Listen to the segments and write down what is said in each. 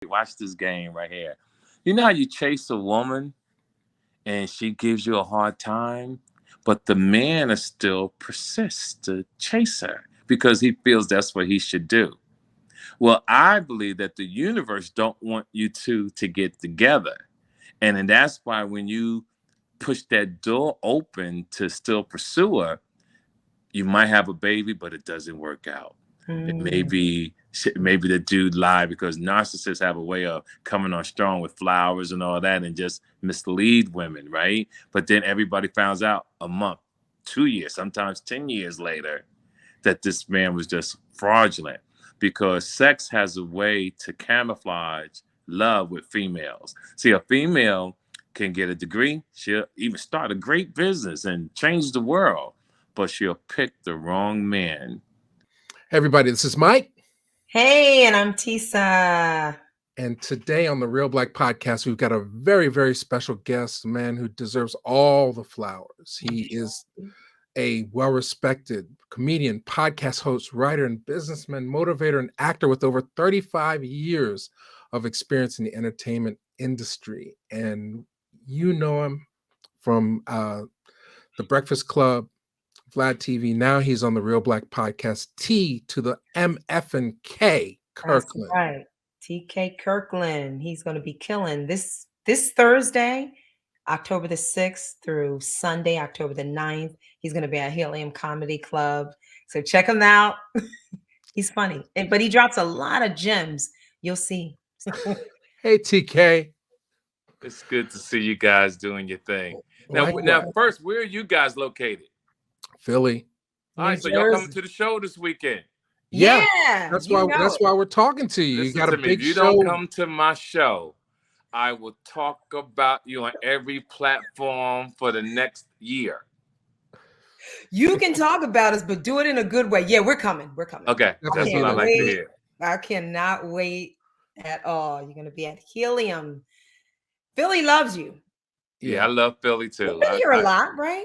Watch this game right here. You know how you chase a woman and she gives you a hard time, but the man is still persists to chase her because he feels that's what he should do. Well, I believe that the universe don't want you two to get together. And that's why when you push that door open to still pursue her, you might have a baby, but it doesn't work out. It may Mm. be maybe the dude lied because narcissists have a way of coming on strong with flowers and all that and just mislead women, right? But then everybody finds out a month, 2 years, sometimes 10 years later that this man was just fraudulent because sex has a way to camouflage love with females. See, a female can get a degree, she'll even start a great business and change the world, but she'll pick the wrong man. Hey everybody, this is Mike. Hey, and I'm Tesa. And today on the Reelblack podcast, we've got a very, very special guest, a man who deserves all the flowers. He is a well-respected comedian, podcast host, writer, and businessman, motivator, and actor with over 35 years of experience in the entertainment industry. And you know him from The Breakfast Club, Vlad TV. Now he's on the Reelblack podcast, T to the MF and K Kirkland. That's right. TK Kirkland. He's going to be killing this Thursday, October the 6th through Sunday, October the 9th. He's going to be at Helium Comedy Club. So check him out. He's funny. But he drops a lot of gems. You'll see. Hey, TK. It's good to see you guys doing your thing. Now, first, where are you guys located? Philly. All right, so y'all coming to the show this weekend? Yeah, that's why we're talking to you. Listen you got a to big me. If you show. don't come to my show, I will talk about you on every platform for the next year. You can talk about us, but do it in a good way. Yeah, we're coming. We're coming. Okay, that's what I like to hear. I cannot wait at all. You're going to be at Helium. Philly loves you. Yeah, I love Philly too. You've been here a lot, right?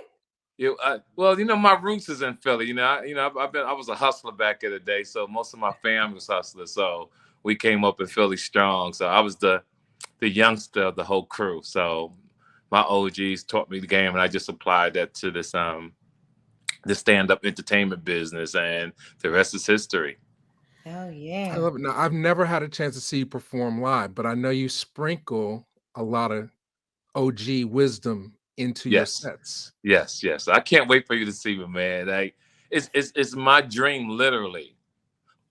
Well, my roots is in Philly. I was a hustler back in the day, so most of my family was hustlers. So we came up in Philly strong. So I was the youngster of the whole crew. So my OGs taught me the game, and I just applied that to this the stand-up entertainment business, and the rest is history. Oh yeah, I love it. Now, I've never had a chance to see you perform live, but I know you sprinkle a lot of OG wisdom into your sets. Yes. I can't wait for you to see me, man. It's my dream, literally,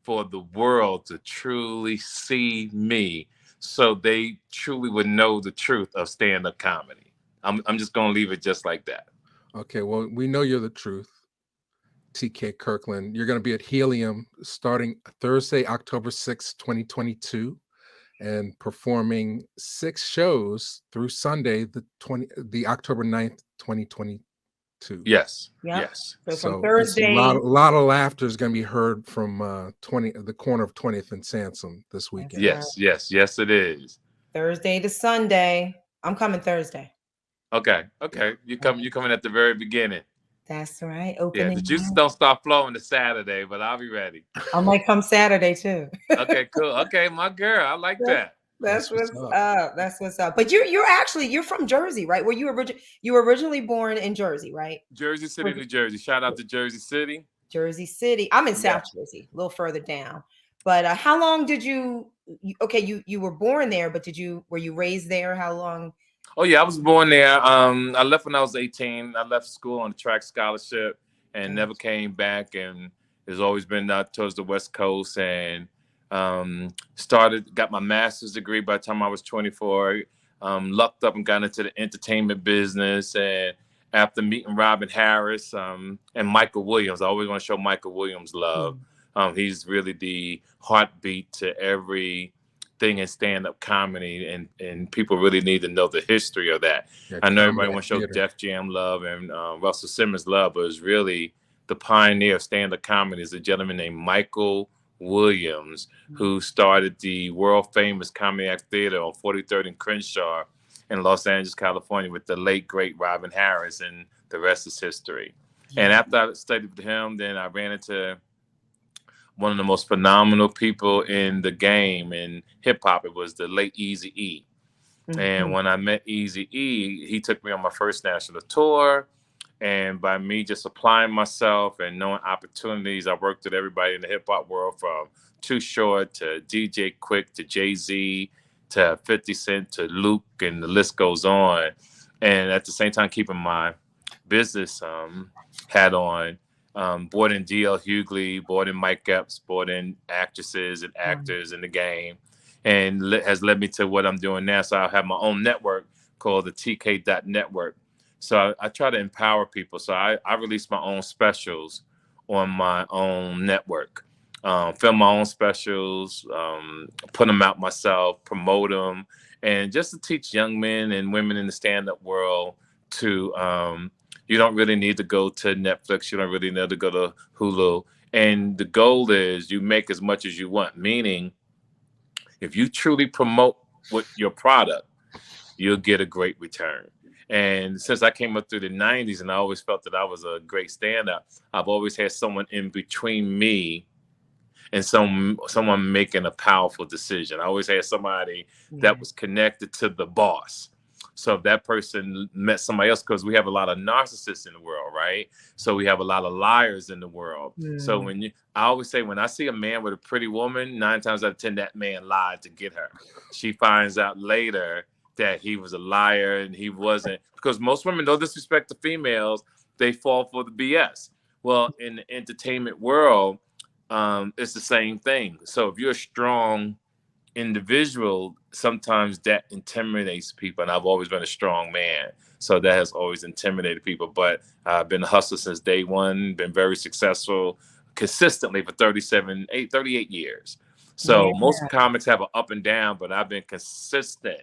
for the world to truly see me, so they truly would know the truth of stand-up comedy. I'm just gonna leave it just like that. Okay, well, we know you're the truth. TK Kirkland. You're going to be at Helium starting Thursday, October 6th, 2022, and performing 6 shows through Sunday, the October 9th, 2022. Yes. Yep. Yes. So from Thursday, a lot of laughter is going to be heard from the corner of 20th and Sansom this weekend. Yes, it is. Thursday to Sunday. I'm coming Thursday. Okay. You coming at the very beginning. That's right. Opening. Yeah, the juices don't start flowing to Saturday, but I'll be ready. I might come Saturday too. Okay, cool. Okay, my girl, I like that. That's what's up. That's what's up. But you're from Jersey, right? Were you originally born in Jersey, right? Jersey City, New Jersey. Shout out to Jersey City. Jersey City. I'm in South Jersey, a little further down. But how long did you were born there, but were you raised there? How long? Oh yeah, I was born there. I left when I was 18. I left school on a track scholarship and never came back, and has always been towards the West Coast, and got my master's degree by the time I was 24. Lucked up and got into the entertainment business, and after meeting Robin Harris and Michael Williams, I always want to show Michael Williams love. He's really the heartbeat to every thing in stand-up comedy, and people really need to know the history of that. I know everybody wants to show Def Jam love and Russell Simmons love, but it's really the pioneer of stand-up comedy is a gentleman named Michael Williams, who started the world-famous Comedy Act Theater on 43rd and Crenshaw in Los Angeles, California, with the late, great Robin Harris, and the rest is history. And after I studied with him, then I ran into one of the most phenomenal people in the game in hip hop. It was the late Eazy-E. And when I met Eazy-E, he took me on my first national tour. And by me just applying myself and knowing opportunities, I worked with everybody in the hip hop world, from Too Short to DJ Quick to Jay-Z to 50 Cent to Luke, and the list goes on. And at the same time, keeping my business hat on, brought in DL Hughley, brought in Mike Epps, brought in actresses and actors in the game, and has led me to what I'm doing now. So I have my own network called the TK Network. So I try to empower people. So I release my own specials on my own network, film my own specials, put them out myself, promote them, and just to teach young men and women in the stand-up world to, you don't really need to go to Netflix. You don't really need to go to Hulu. And the goal is you make as much as you want, meaning if you truly promote your product, you'll get a great return. And since I came up through the 90s and I always felt that I was a great stand-up, I've always had someone in between me and someone making a powerful decision. I always had somebody that was connected to the boss. So if that person met somebody else, because we have a lot of narcissists in the world, right? So we have a lot of liars in the world. So I always say, when I see a man with a pretty woman, 9 times out of 10, that man lied to get her. She finds out later that he was a liar and he wasn't, because most women, no disrespect to females, they fall for the BS. Well, in the entertainment world, it's the same thing. So if you're a strong individual, sometimes that intimidates people. And I've always been a strong man, so that has always intimidated people. But I've been a hustler since day one, been very successful consistently for 38 years. So most comics have an up and down, but I've been consistent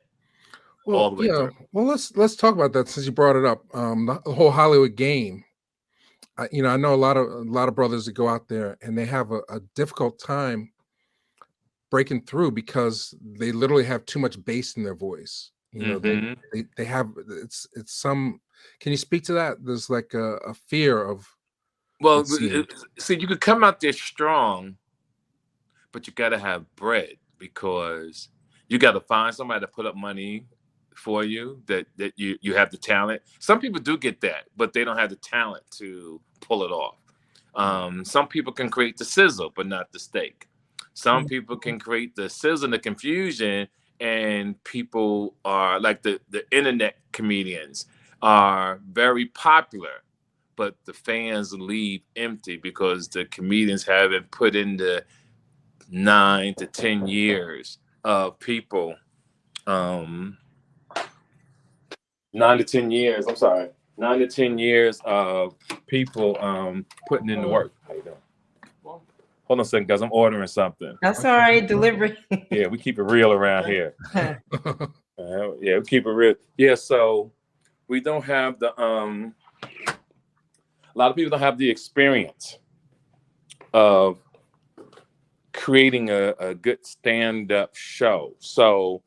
all the way through. Well, let's talk about that since you brought it up. The whole Hollywood game. I know a lot of brothers that go out there and they have a difficult time breaking through because they literally have too much bass in their voice. They have it's some. Can you speak to that? There's like a fear of. Well, see, you could come out there strong, but you got to have bread, because you got to find somebody to put up money for you, that you have the talent. Some people do get that, but they don't have the talent to pull it off. Some people can create the sizzle, but not the steak. Some people can create the sizzle and the confusion, and people are like the internet comedians are very popular, but the fans leave empty because the comedians haven't put in the 9 to 10 years of people. 9 to 10 years. I'm sorry. 9 to 10 years of people putting in the work. How you doing? Hold on a second, guys. I'm ordering something. That's all right. Delivery. Yeah, we keep it real around here. Yeah, we keep it real. Yeah, so we don't have the a lot of people don't have the experience of creating a good stand-up show. So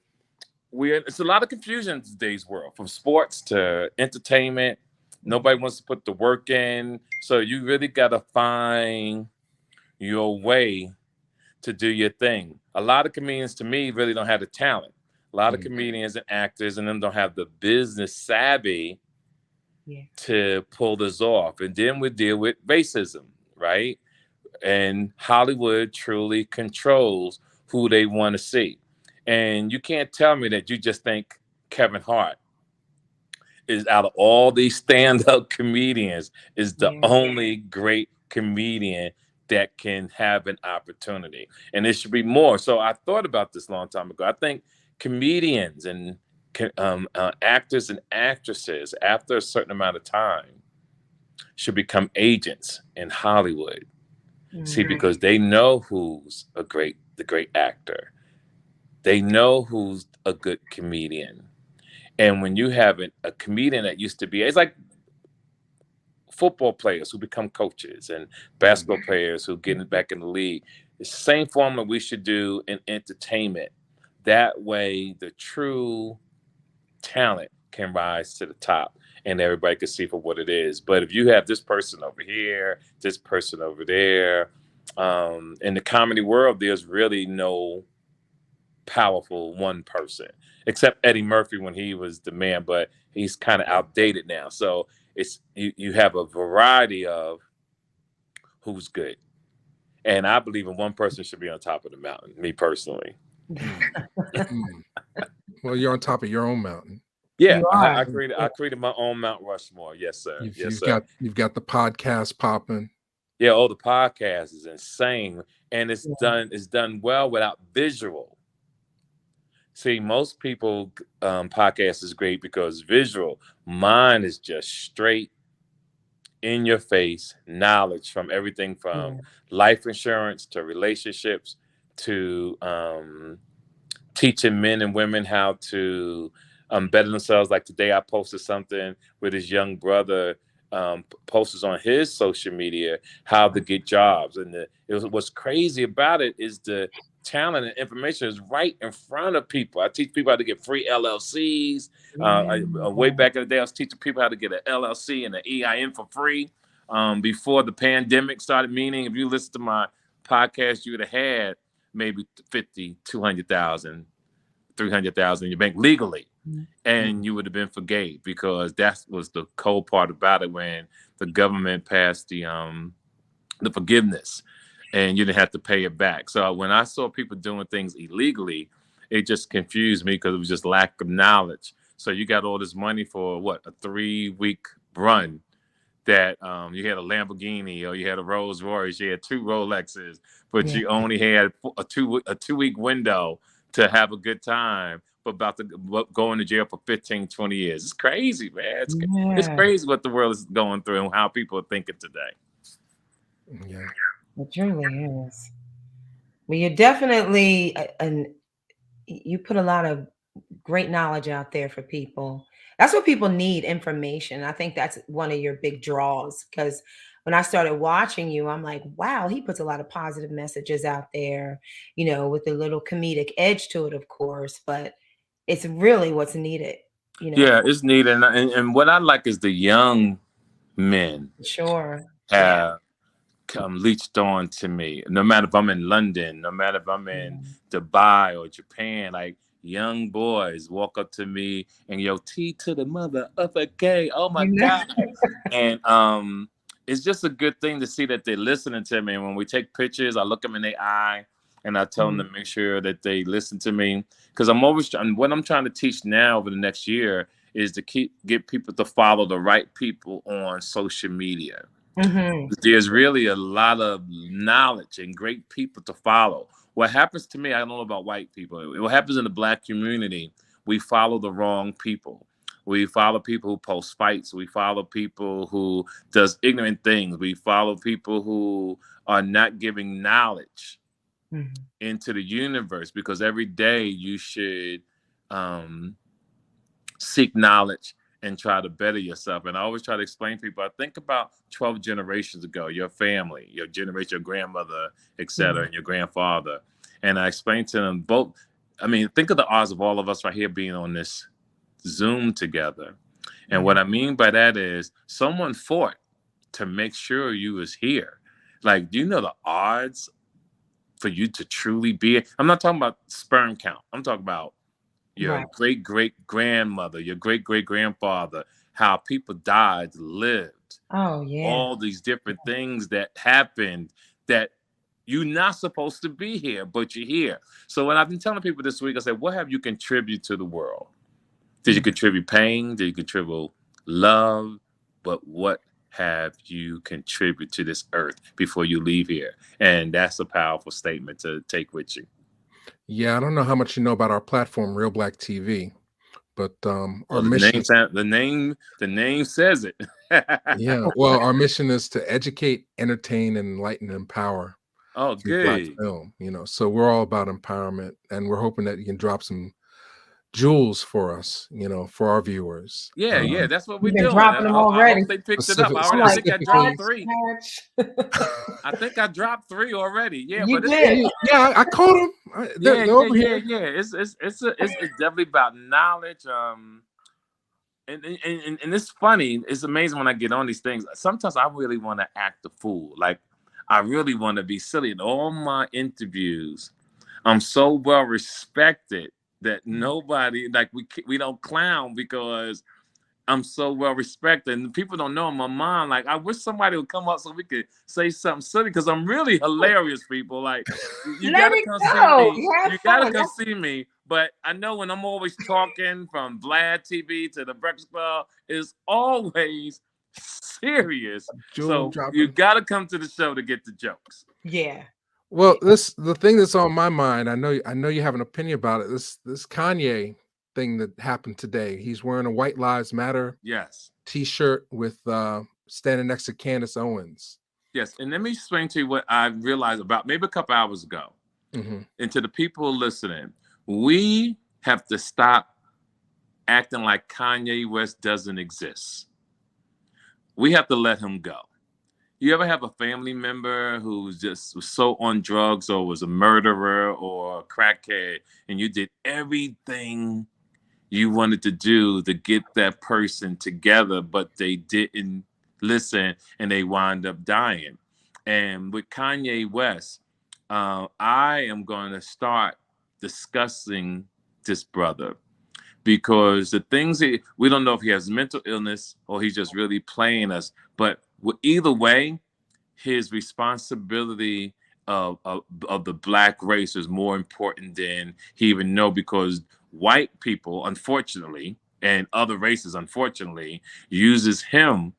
it's a lot of confusion in today's world, from sports to entertainment. Nobody wants to put the work in. So you really got to find your way to do your thing. A lot of comedians, to me, really don't have the talent. A lot of comedians and actors and them don't have the business savvy to pull this off. And then we deal with racism, right? And Hollywood truly controls who they want to see. And you can't tell me that you just think Kevin Hart is, out of all these stand-up comedians, is the only great comedian that can have an opportunity. And it should be more. So I thought about this a long time ago. I think comedians and actors and actresses, after a certain amount of time, should become agents in Hollywood. See, because they know who's the great actor. They know who's a good comedian. And when you have a comedian that used to be, it's like football players who become coaches and basketball players who get back in the league. It's the same formula we should do in entertainment. That way, the true talent can rise to the top and everybody can see for what it is. But if you have this person over here, this person over there, in the comedy world, there's really no powerful one person, except Eddie Murphy when he was the man, but he's kind of outdated now. So it's you have a variety of who's good. And I believe in one person should be on top of the mountain, me personally. Well, you're on top of your own mountain. Yeah, You I are. created my own Mount Rushmore. Yes, sir. You've got the podcast popping. Yeah, oh, the podcast is insane. And it's Yeah. done well without visual. See, most people podcast is great because visual. Mine is just straight in your face knowledge from everything from Yeah. life insurance to relationships to teaching men and women how to better themselves. Like today, I posted something with his young brother. Posts on his social media how to get jobs, and what's crazy about it is the talent and information is right in front of people. I teach people how to get free LLCs. Way back in the day, I was teaching people how to get an LLC and an EIN for free. Before the pandemic started, meaning if you listen to my podcast, you would have had maybe 50, 200,000, 300,000 in your bank legally. And you would have been forgave because that was the cold part about it when the government passed the forgiveness and you didn't have to pay it back. So when I saw people doing things illegally, it just confused me because it was just lack of knowledge. So you got all this money for what, a 3-week run that you had a Lamborghini or you had a Rolls Royce, you had 2 Rolexes, but you only had a 2-week window to have a good time, but about to go into jail for 15, 20 years. It's crazy, man. It's crazy what the world is going through and how people are thinking today. Yeah. It truly is. Well, you're definitely, you put a lot of great knowledge out there for people. That's what people need, information. I think that's one of your big draws because when I started watching you, I'm like, wow, he puts a lot of positive messages out there, with a little comedic edge to it, of course, but it's really what's needed, Yeah, it's needed. And what I like is the young men Sure. have come leached on to me. No matter if I'm in London, no matter if I'm in Dubai or Japan, like young boys walk up to me and yo, T to the mother of a K. Oh my God. And it's just a good thing to see that they're listening to me. And when we take pictures, I look them in their eye and I tell them to make sure that they listen to me. Because what I'm trying to teach now over the next year is to get people to follow the right people on social media. There's really a lot of knowledge and great people to follow. What happens to me, I don't know about white people. What happens in the Black community, we follow the wrong people. We follow people who post fights. We follow people who does ignorant things. We follow people who are not giving knowledge into the universe, because every day you should seek knowledge and try to better yourself. And I always try to explain to people, I think about 12 generations ago, your family, your generation, your grandmother, etc., and your grandfather. And I explained to them both, I mean, think of the odds of all of us right here being on this Zoom together. And what I mean by that is someone fought to make sure you was here. Like, do you know the odds for you to truly be? I'm not talking about sperm count. I'm talking about your great-great-grandmother, your great-great-grandfather, how people died, lived. Oh, yeah. All these different things that happened that you're not supposed to be here, but you're here. So when I've been telling people this week, I said, what have you contributed to the world? Did you contribute pain? Did you contribute love? But what have you contributed to this earth before you leave here? And that's a powerful statement to take with you. Yeah, I don't know how much you know about our platform, Reelblack TV, but our mission the name says it. Yeah, well, our mission is to educate, entertain, and enlighten and empower through Black film. So we're all about empowerment, and we're hoping that you can drop some jewels for us, for our viewers. Yeah, that's what we're You've been doing. dropping them I already. hope they picked it up. I think I dropped 3. I think I dropped 3 already. Yeah, You but did. Yeah, I caught them. Yeah. It's definitely about knowledge. And it's funny. It's amazing when I get on these things. Sometimes I really want to act the fool. Like I really want to be silly. In all my interviews, I'm so well respected that nobody, like, we don't clown because I'm so well respected, and people don't know in my mind. Like, I wish somebody would come up so we could say something silly because I'm really hilarious. People, like, you Let gotta it come see go. me. Have You gotta fun. come see me. But I know when I'm always talking from Vlad TV to the Breakfast Club, it's always serious. Jewel So you dropping. gotta come to the show to get the jokes. Yeah. Well, the thing that's on my mind, I know you have an opinion about it. This Kanye thing that happened today. He's wearing a White Lives Matter Yes. T-shirt with standing next to Candace Owens. Yes. And let me explain to you what I realized about maybe a couple hours ago. Mm-hmm. And to the people listening, we have to stop acting like Kanye West doesn't exist. We have to let him go. You ever have a family member who's just was so on drugs or was a murderer or a crackhead, and you did everything you wanted to do to get that person together, but they didn't listen and they wind up dying? And with Kanye West, I am going to start discussing this brother because the things we don't know if he has mental illness or he's just really playing us. But either way, his responsibility of the black race is more important than he even know, because white people, unfortunately, and other races, unfortunately, uses him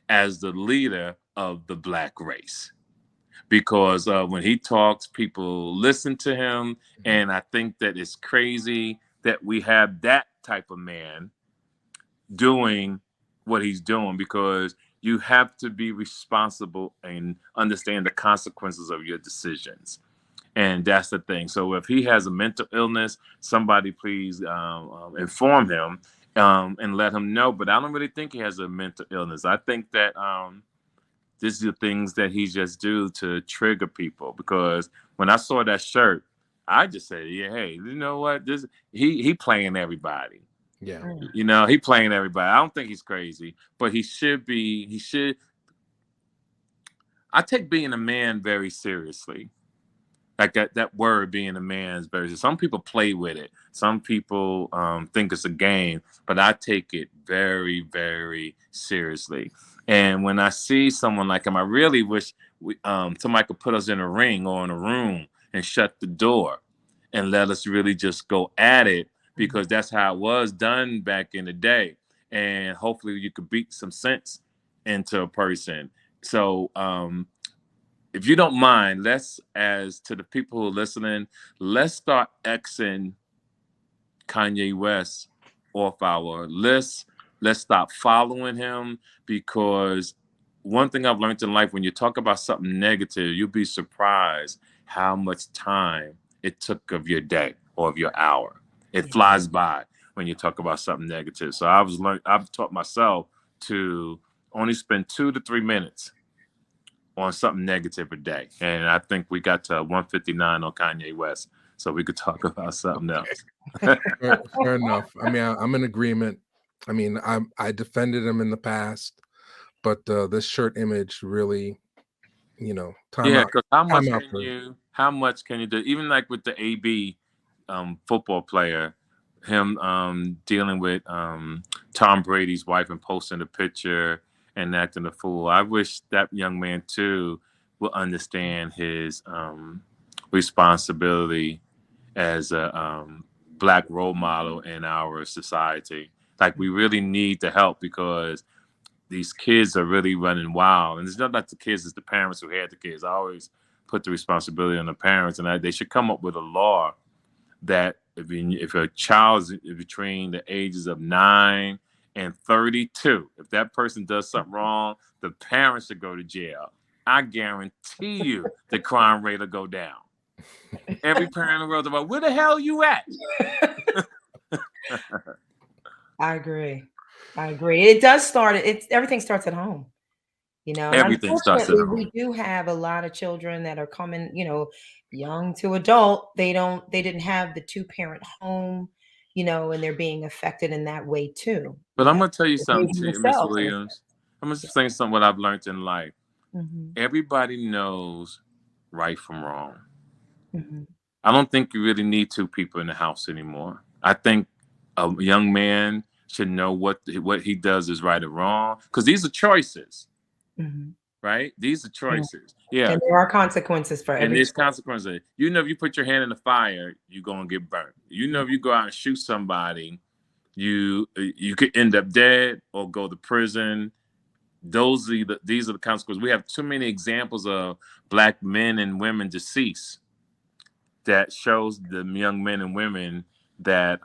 as the leader of the black race. Because when he talks, people listen to him. And I think that it's crazy that we have that type of man doing what he's doing, because you have to be responsible and understand the consequences of your decisions. And that's the thing. So if he has a mental illness, somebody please inform him and let him know. But I don't really think he has a mental illness. I think that this is the things that he just do to trigger people. Because when I saw that shirt, I just said, yeah, hey, you know what? This he playing everybody. Yeah. You know, he playing everybody. I don't think he's crazy, but he should be. He should. I take being a man very seriously. Like that word, being a man, is very. Some people play with it. Some people think it's a game, but I take it very, very seriously. And when I see someone like him, I really wish somebody could put us in a ring or in a room and shut the door and let us really just go at it, because that's how it was done back in the day. And hopefully you could beat some sense into a person. So if you don't mind, let's, as to the people who are listening, let's start Xing Kanye West off our list. Let's stop following him, because one thing I've learned in life, when you talk about something negative, you'll be surprised how much time it took of your day or of your hour. It flies by when you talk about something negative. So I've taught myself to only spend 2 to 3 minutes on something negative a day. And I think we got to 159 on Kanye West, so we could talk about something else. Fair enough. I mean, I'm in agreement. I mean, I defended him in the past, but this shirt image really, time Yeah, out. because how much can you do? Even like with the AB football player, him dealing with Tom Brady's wife and posting a picture and acting a fool. I wish that young man too will understand his responsibility as a black role model in our society. Like, we really need the help, because these kids are really running wild. And it's not like the kids, it's the parents who had the kids. I always put the responsibility on the parents, and they should come up with a law that if a child is between the ages of 9 and 32, if that person does something wrong, the parents should go to jail. I guarantee you the crime rate will go down. Every parent in the world is about, where the hell you at? I agree. It does start. Everything starts at home. And Everything starts at unfortunately, home. we do have a lot of children that are coming, young to adult. They didn't have the two-parent home, and they're being affected in that way too. But I'm going to tell you something, Raising Miss themselves. Williams. I'm going to say something what I've learned in life. everybody knows right from wrong. Mm-hmm. I don't think you really need two people in the house anymore. I think a young man should know what he does is right or wrong, because these are choices, Mm-hmm. right? These are Yeah. choices. Yeah. And there are consequences for And every there's choice. consequences. You know, if you put your hand in the fire, you're gonna get burnt. You know, if you go out and shoot somebody, you could end up dead or go to prison. These are the consequences. We have too many examples of Black men and women deceased that shows the young men and women that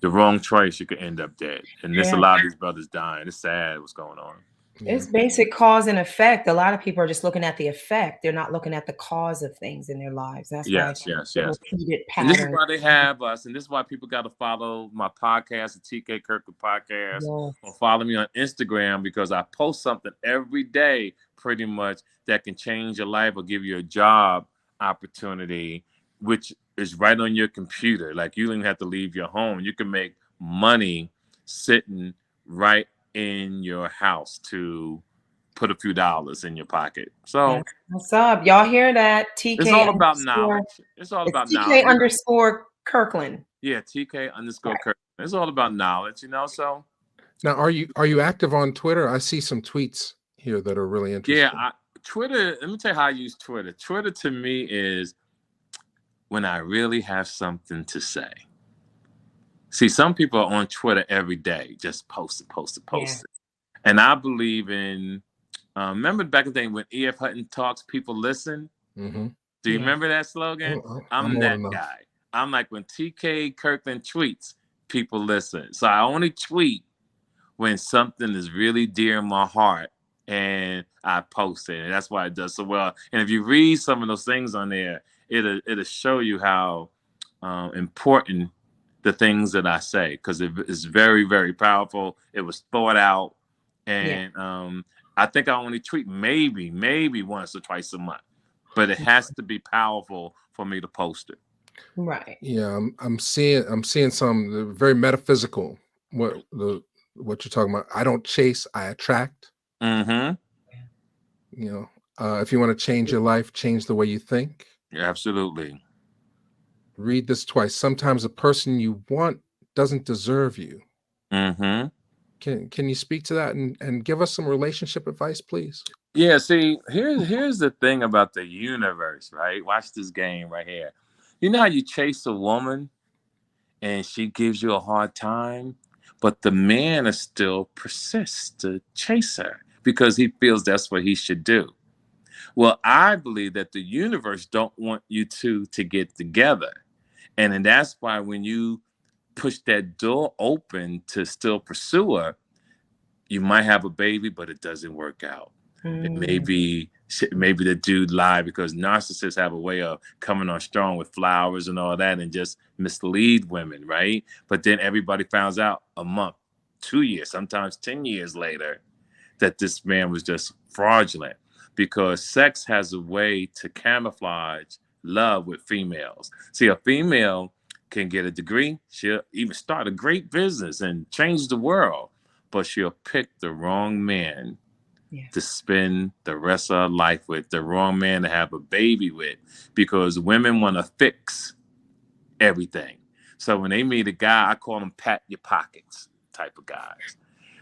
the wrong choice, you could end up dead. And there's a lot of these brothers dying. It's sad what's going on. It's basic cause and effect. A lot of people are just looking at the effect. They're not looking at the cause of things in their lives. That's why Yes. repeated And this is patterns. why they have us, and this is why people got to follow my podcast, the TK Kirkland podcast, or follow me on Instagram, because I post something every day, pretty much, that can change your life or give you a job opportunity, which is right on your computer. Like, you don't even have to leave your home. You can make money sitting right in your house to put a few dollars in your pocket. So what's up? Y'all hear that? TK it's all about knowledge. It's all about knowledge. TK underscore Kirkland. Yeah, TK underscore Kirkland. It's all about knowledge, you know. So now, are you active on Twitter? I see some tweets here that are really interesting. yeah, Twitter. Let me tell you how I use Twitter. Twitter to me is when I really have something to say. See, some people are on Twitter every day, just post it. And I believe in. Remember back in the day when E.F. Hutton talks, people listen. Mm-hmm. Do you remember that slogan? I'm that guy. I'm like, when TK Kirkland tweets, people listen. So I only tweet when something is really dear in my heart, and I post it. And that's why it does so well. And if you read some of those things on there, it'll show you how important the things that I say, because it is very, very powerful. It was thought out. And I think I only tweet maybe once or twice a month, but it has to be powerful for me to post it. Right. Yeah, I'm seeing some very metaphysical. What you're talking about? I don't chase, I attract. Mm-hmm. You know, if you want to change your life, change the way you think. Yeah, absolutely. Read this twice. Sometimes the person you want doesn't deserve you. Mm-hmm. Can you speak to that and give us some relationship advice, please? Yeah, see, here's the thing about the universe, right? Watch this game right here. You know how you chase a woman and she gives you a hard time, but the man is still persists to chase her because he feels that's what he should do. Well, I believe that the universe don't want you two to get together. And that's why when you push that door open to still pursue her, you might have a baby, but it doesn't work out. It maybe the dude lied, because narcissists have a way of coming on strong with flowers and all that and just mislead women, right? But then everybody finds out a month, 2 years, sometimes 10 years later, that this man was just fraudulent, because sex has a way to camouflage love with females. See, a female can get a degree. She'll even start a great business and change the world, but she'll pick the wrong man to spend the rest of her life with, the wrong man to have a baby with, because women want to fix everything. So when they meet a guy, I call them pat your pockets type of guys.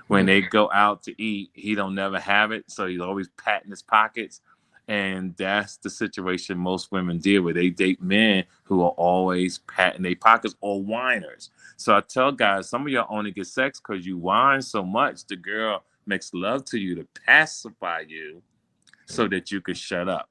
When they go out to eat, he don't never have it, so he's always patting his pockets. And that's the situation most women deal with. They date men who are always patting their pockets, or whiners. So I tell guys, some of y'all only get sex because you whine so much. The girl makes love to you to pacify you so that you can shut up.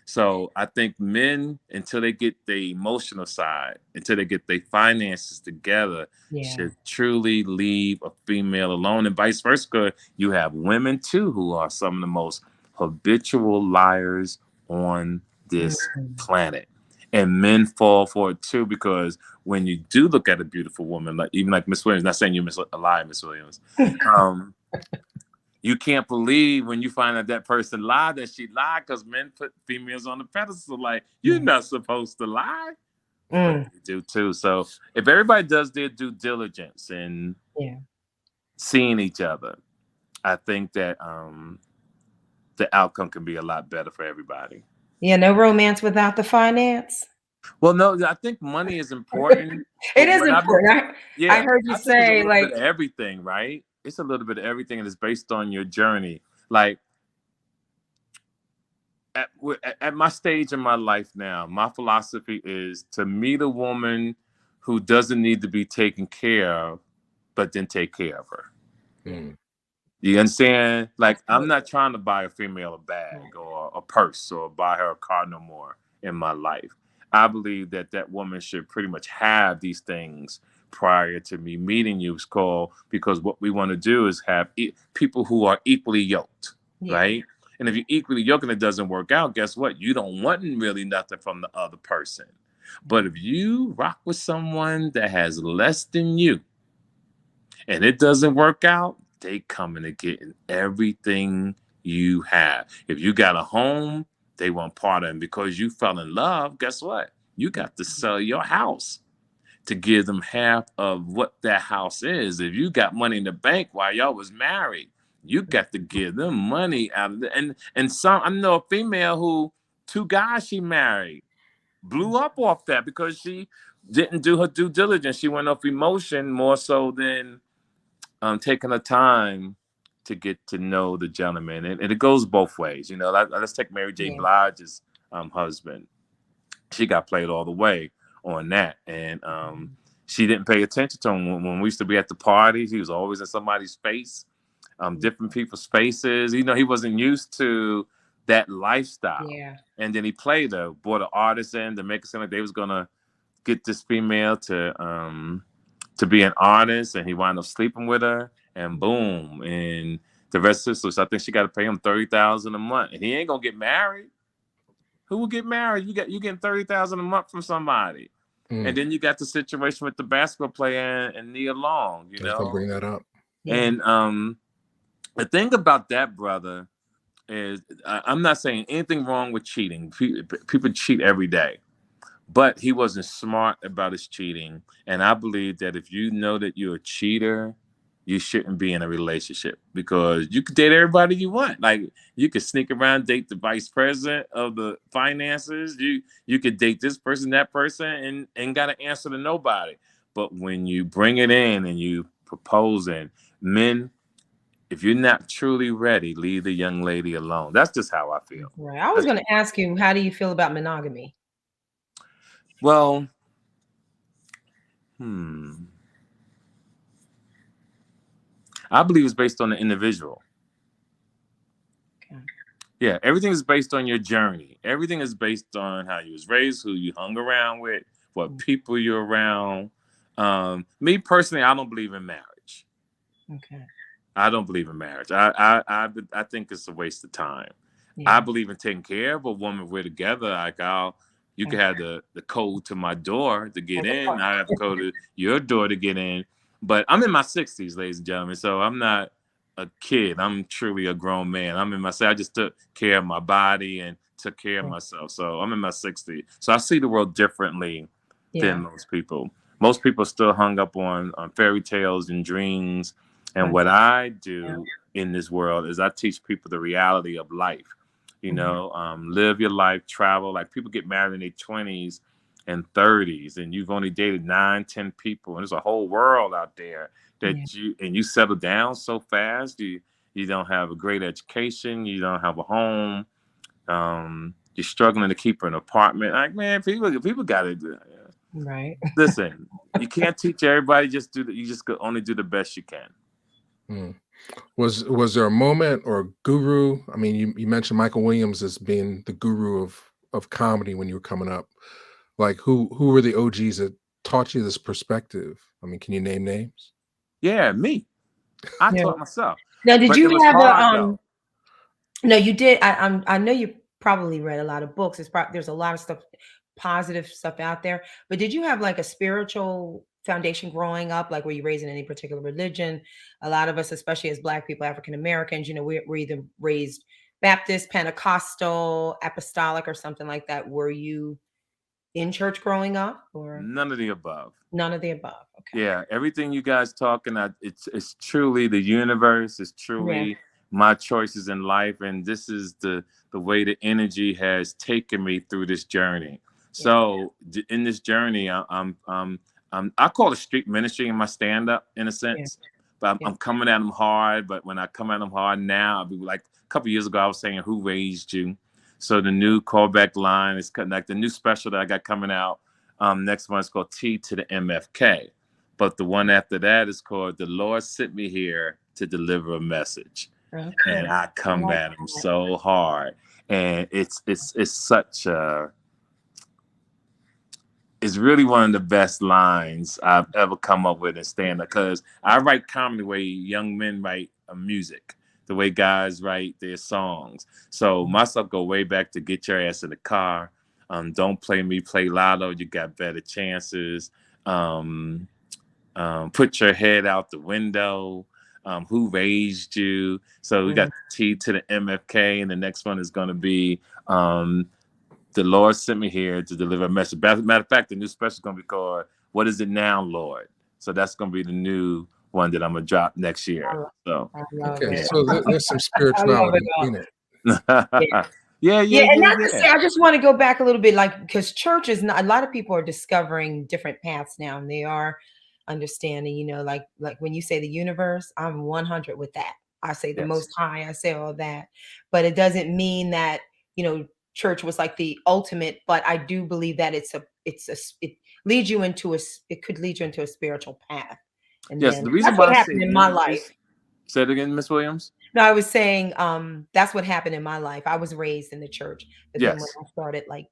So I think men, until they get the emotional side, until they get their finances together, should truly leave a female alone, and vice versa. You have women too who are some of the most habitual liars on this planet, and men fall for it too, because when you do look at a beautiful woman, like even like Miss Williams, not saying you're a liar, Miss Williams, you can't believe when you find out that person lied, that she lied, because men put females on the pedestal, like, you're not supposed to lie. But they do too. So if everybody does their due diligence and seeing each other, I think that the outcome can be a lot better for everybody. Yeah, no romance without the finance. Well, no, I think money is important. It But is what I've been, important. I yeah, heard you I think it's a say little like, bit of everything, right? It's a little bit of everything, and it's based on your journey. Like at my stage in my life now, my philosophy is to meet a woman who doesn't need to be taken care of, but then take care of her. Mm. You understand? Like, I'm absolutely. not trying to buy a female a bag or a purse or buy her a car no more in my life. I believe that that woman should pretty much have these things prior to me meeting you, because what we want to do is have people who are equally yoked, Yeah. right? And if you're equally yoked and it doesn't work out, guess what? You don't want really nothing from the other person. But if you rock with someone that has less than you, and it doesn't work out, they coming to get everything you have. If you got a home, they want part of it. And because you fell in love, guess what? You got to sell your house to give them half of what that house is. If you got money in the bank while y'all was married, you got to give them money out of it. And some, I know a female who 2 guys she married blew up off that because she didn't do her due diligence. She went off emotion more so than taking the time to get to know the gentleman, and it goes both ways. You know, let's take Mary J. Yeah. Blige's husband. She got played all the way on that, and she didn't pay attention to him when we used to be at the parties. He was always in somebody's face, different people's faces. You know, he wasn't used to that lifestyle. Yeah. And then he brought an artist in to make it seem like they was gonna get this female to be an artist, and he wound up sleeping with her, and boom, and the rest is history. So I think she got to pay him $30,000 a month, and he ain't gonna get married. Who will get married? You getting $30,000 a month from somebody, and then you got the situation with the basketball player and Nia Long. You know, bring that up. Yeah. and the thing about that, brother, is I'm not saying anything wrong with cheating. People cheat every day. But he wasn't smart about his cheating. And I believe that if you know that you're a cheater, you shouldn't be in a relationship, because you could date everybody you want. Like, you could sneak around, date the vice president of the finances. You could date this person, that person, and got to answer to nobody. But when you bring it in and you propose in, men, if you're not truly ready, leave the young lady alone. That's just how I feel. Right. I was going to ask you, how do you feel about monogamy? Well, I believe it's based on the individual. Okay. Yeah, everything is based on your journey. Everything is based on how you was raised, who you hung around with, what people you're around. Me personally, I don't believe in marriage. Okay. I don't believe in marriage. I think it's a waste of time. Yeah. I believe in taking care of a woman. We're together. Like, you can have the code to my door to get in. I have the code to your door to get in. But I'm in my 60s, ladies and gentlemen. So I'm not a kid. I'm truly a grown man. I just took care of my body and took care of myself. So I'm in my 60s. So I see the world differently than most people. Most people still hung up on fairy tales and dreams. And what I do in this world is I teach people the reality of life. You know, live your life, travel. Like, people get married in their 20s and 30s, and you've only dated 9, 10 people, and there's a whole world out there that you settle down so fast. You don't have a great education. You don't have a home. You're struggling to keep an apartment. Like, man, people got to do. Right. Listen, you can't teach everybody. You just only do the best you can. Was there a moment or a guru? I mean, you mentioned Michael Williams as being the guru of comedy when you were coming up. Like, who were the OGs that taught you this perspective? I mean, can you name names? Yeah, me. I taught myself. Now, did you have hard, No, you did. I know you probably read a lot of books. There's a lot of stuff, positive stuff out there. But did you have like a spiritual foundation growing up? Like, were you raised in any particular religion? A lot of us, especially as Black people, African Americans, you know, we're either raised Baptist, Pentecostal, Apostolic, or something like that. Were you in church growing up, or none of the above? None of the above. Yeah, everything you guys talking, it's truly the universe. It's truly my choices in life, and this is the way the energy has taken me through this journey. So in this journey, I call it street ministry in my stand up in a sense, but I'm coming at them hard. But when I come at them hard now, I'll be like a couple years ago, I was saying, "Who raised you?" So the new callback line is like the new special that I got coming out next month is called T to the MFK. But the one after that is called "The Lord Sent Me Here to Deliver a Message," and I come at him so hard, and it's such a, it's really one of the best lines I've ever come up with in stand up, because I write comedy the way young men write music, the way guys write their songs. So my stuff go way back to "Get Your Ass in the Car," "Don't Play Me, Play Lotto, You Got Better Chances," "Put Your Head Out the Window," "Who Raised You?" So we got T to the MFK, and the next one is going to be "The Lord Sent Me Here to Deliver a Message." Matter of fact, the new special is going to be called "What Is It Now, Lord?" So that's going to be the new one that I'm going to drop next year. So so there's some spirituality in it. And not to say, I just want to go back a little bit, like, because church is not, a lot of people are discovering different paths now, and they are understanding, you know, like when you say the universe, I'm 100 with that. I say the Most High, I say all that, but it doesn't mean that, you know, church was like the ultimate, but I do believe that it leads you into it could lead you into a spiritual path. And yes, then the reason that's why what I happened say in my life. Say it again, Miss Williams. No, I was saying that's what happened in my life. I was raised in the church, but then when I started like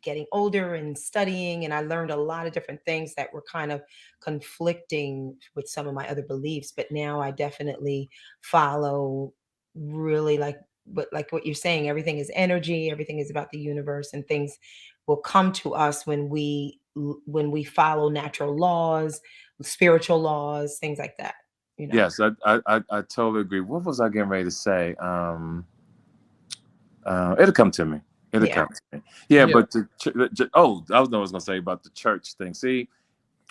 getting older and studying, and I learned a lot of different things that were kind of conflicting with some of my other beliefs. But now I definitely follow really like what you're saying. Everything is energy. Everything is about the universe, and things will come to us when we follow natural laws, spiritual laws, things like that. You know? Yes, I totally agree. What was I getting ready to say? It'll come to me. It'll come to me. Yeah, but I was going to say about the church thing. See,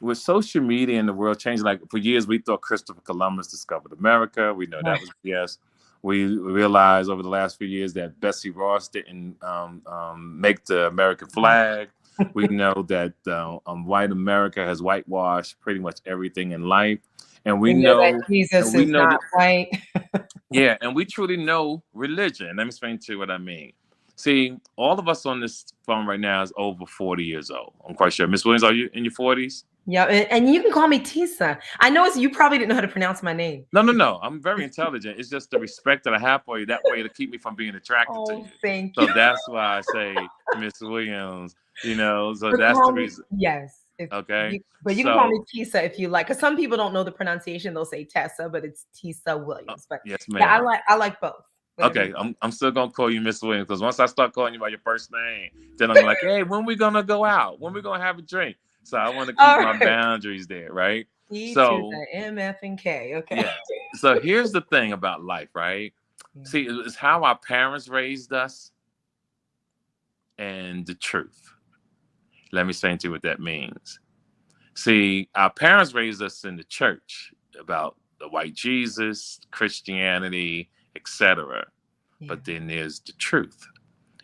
with social media and the world changing, like for years we thought Christopher Columbus discovered America. We know that was BS. We realized over the last few years that Betsy Ross didn't make the American flag. We know that white America has whitewashed pretty much everything in life. And we know that Jesus is not white. Yeah, and we truly know religion. Let me explain to you what I mean. See, all of us on this phone right now is over 40 years old. I'm quite sure. Miss Williams, are you in your 40s? Yeah, and you can call me Tesa. I know you probably didn't know how to pronounce my name. No. I'm very intelligent. It's just the respect that I have for you. That way to keep me from being attracted to you. Thank you. So that's why I say Miss Williams, you know, so that's the reason. Yes. Okay. But you can call me Tesa if you like. Because some people don't know the pronunciation. They'll say Tessa, but it's Tesa Williams. But yes, ma'am. Yeah, I like both. Okay, I'm still gonna call you Miss Williams, because once I start calling you by your first name, then I'm like, hey, when we gonna go out? When we gonna have a drink? So I want to keep my boundaries there, right? E so to the M, F, and K. Okay. Yeah. So here's the thing about life, right? See, it's how our parents raised us and the truth. Let me explain to you what that means. See, our parents raised us in the church about the white Jesus, Christianity, etc. But then there's the truth.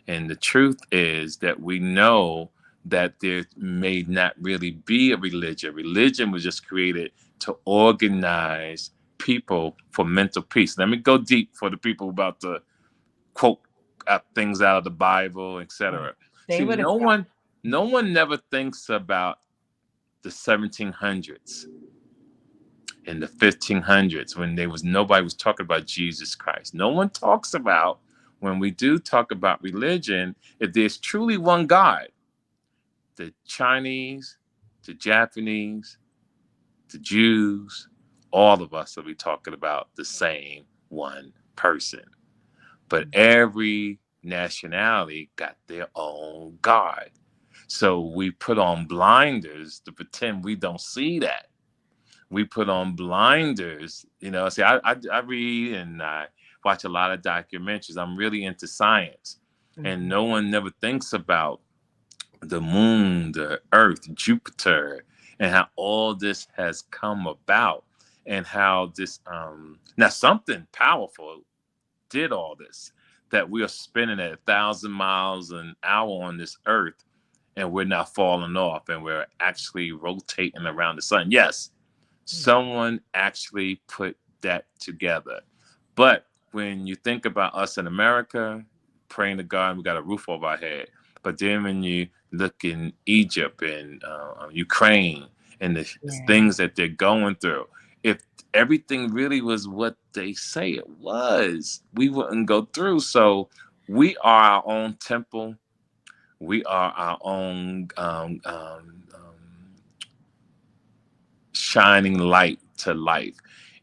And the truth is that we know that there may not really be a religion. Religion was just created to organize people for mental peace. Let me go deep for the people about to quote things out of the Bible, etc. See, no one never thinks about the 1700s in the 1500s when nobody was talking about Jesus Christ. No one talks about, when we do talk about religion, if there's truly one God, the Chinese, the Japanese, the Jews, all of us will be talking about the same one person. But every nationality got their own God. So we put on blinders to pretend we don't see that. We put on blinders, you know. See, I read and I watch a lot of documentaries. I'm really into science. And no one never thinks about the moon, the earth, Jupiter, and how all this has come about, and how this now something powerful did all this, that we are spinning at 1,000 miles an hour on this earth, and we're not falling off, and we're actually rotating around the sun. Yes, someone actually put that together. But when you think about us in America, praying to God, we got a roof over our head. But then when you look in Egypt and Ukraine and the things that they're going through, if everything really was what they say it was, we wouldn't go through. So we are our own temple. We are our own shining light to life.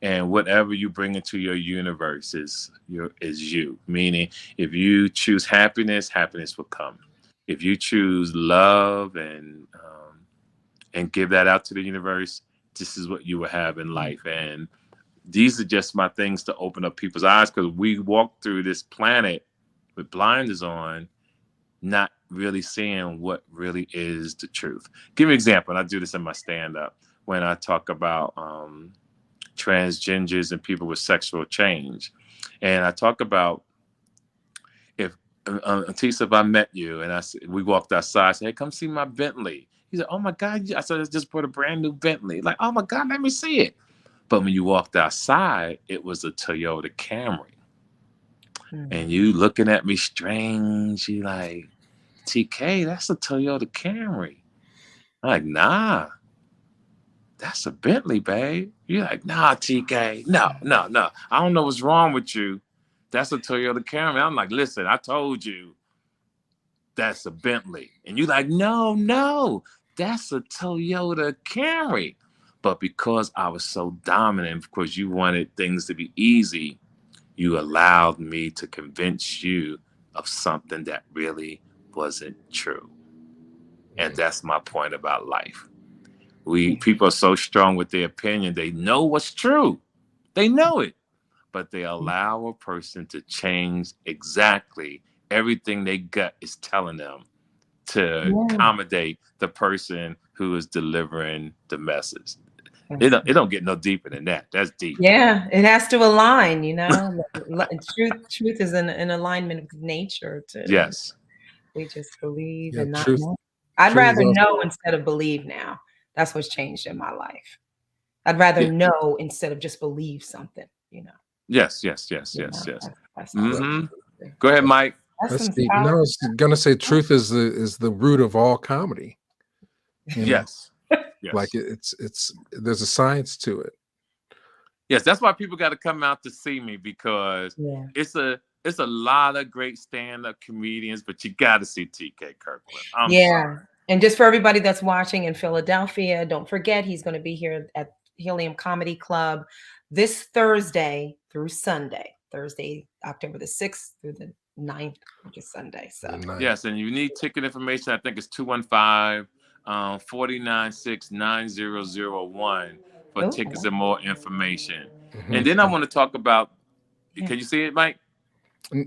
And whatever you bring into your universe is you. Meaning, if you choose happiness, happiness will come. If you choose love and give that out to the universe, this is what you will have in life. And these are just my things to open up people's eyes, because we walk through this planet with blinders on, not really seeing what really is the truth. Give me an example, and I do this in my stand-up when I talk about transgenders and people with sexual change. And I talk about, if Tesa, if I met you and we walked outside, I said, hey, come see my Bentley. He said, oh my God, I said, I just bought a brand new Bentley. Like, oh my God, let me see it. But when you walked outside, it was a Toyota Camry. And you looking at me strange, you like, TK, that's a Toyota Camry. I'm like, nah, that's a Bentley, babe. You're like, nah, TK, no. I don't know what's wrong with you. That's a Toyota Camry. I'm like, listen, I told you that's a Bentley. And you're like, no, that's a Toyota Camry. But because I was so dominant, because you wanted things to be easy, you allowed me to convince you of something that really wasn't true. And that's my point about life. People are so strong with their opinion. They know what's true. They know it. But they allow a person to change exactly everything their gut is telling them to accommodate the person who is delivering the message. It don't get no deeper than that. That's deep. Yeah, it has to align, truth is in alignment with nature too. Yes. We just believe and not truth, know. I'd rather know instead of believe now. That's what's changed in my life. I'd rather know instead of just believe something, Yes. That's Mm-hmm. Go ahead, Mike. That's deep. No, I was gonna say truth is the root of all comedy. Yes. Like it's there's a science to it. Yes, that's why people got to come out to see me, because it's a lot of great stand-up comedians, but you got to see TK Kirkland. I'm sorry. And just for everybody that's watching in Philadelphia, don't forget he's going to be here at Helium Comedy Club this Thursday through Sunday. Thursday, October the 6th through the 9th, which is Sunday. So yes, and you need ticket information. I think it's 215-496-9001 for tickets and more information. And then I want to talk about, can you see it, Mike?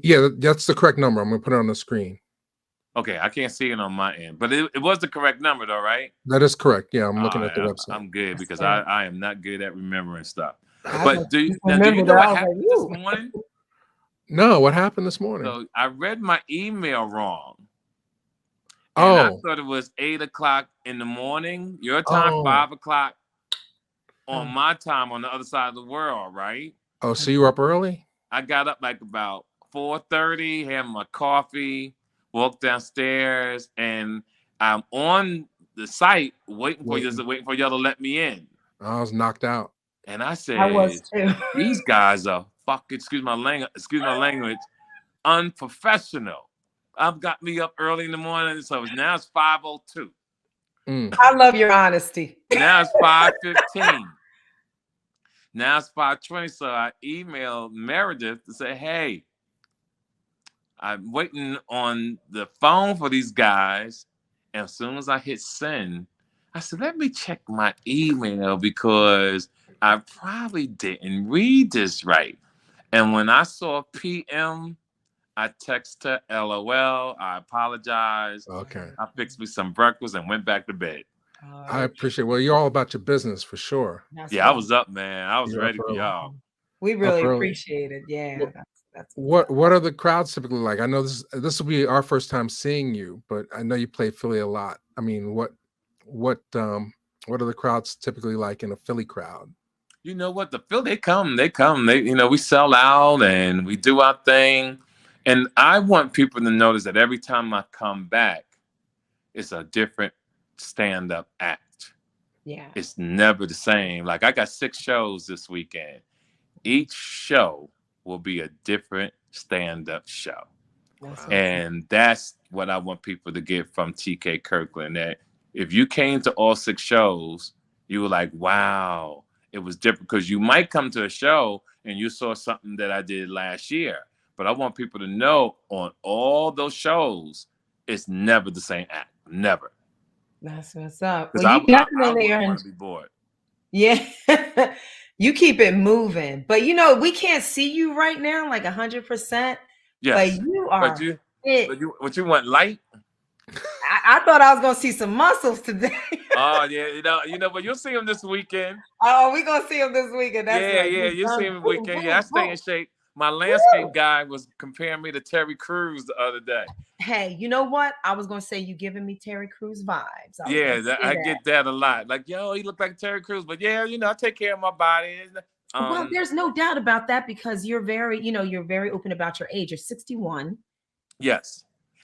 Yeah, that's the correct number. I'm going to put it on the screen. Okay, I can't see it on my end, but it was the correct number though, right? That is correct. Yeah, I'm looking at the website. I'm good, because I am not good at remembering stuff. But do you know what happened this morning? No, what happened this morning? So I read my email wrong. And I thought it was 8 o'clock in the morning, your time, 5 o'clock on my time on the other side of the world, right? Oh, so you were up early? I got up like about 4:30, had my coffee, walked downstairs, and I'm on the site waiting for y'all to let me in. I was knocked out. And I said, I was too. These guys are fucking, excuse my language, unprofessional. I've got me up early in the morning, so now it's 5:02. I love your honesty. Now it's 5:15. Now it's 5:20. So I emailed Meredith to say, hey, I'm waiting on the phone for these guys. And as soon as I hit send, I said, let me check my email, because I probably didn't read this right. And when I saw PM, I texted her, LOL, I apologize. Okay. I fixed me some breakfast and went back to bed. I appreciate. Well, you're all about your business for sure. Yeah, I was up, man. I was You're up ready for early. y'all. We really early. appreciate it. Yeah, that's What are the crowds typically like? I know this will be our first time seeing you, but I know you play Philly a lot. I mean, what are the crowds typically like in a Philly crowd? You know what? The Phil, they come. We sell out and we do our thing. And I want people to notice that every time I come back, it's a different stand-up act. Yeah. It's never the same. Like I got 6 shows this weekend. Each show will be a different stand-up show. And that's what I want people to get from TK Kirkland. That if you came to all 6 shows, you were like, wow, it was different. Because you might come to a show and you saw something that I did last year. But I want people to know on all those shows, it's never the same act. Never. That's what's up. Because Well, you definitely I want to be bored. Yeah. You keep it moving. But we can't see you right now like 100%. Yes. But you are But you want light? I thought I was gonna see some muscles today. Oh yeah, but you'll see him this weekend. Oh, we're gonna see him this weekend. That's right. You'll see him this weekend. Yeah, I stay in shape. My landscape guy was comparing me to Terry Crews the other day. Hey, you know what? I was gonna say you giving me Terry Crews vibes. I get that a lot. Like, yo, he looked like Terry Crews, but yeah, I take care of my body. Well, there's no doubt about that because you're very open about your age. You're 61. Yes.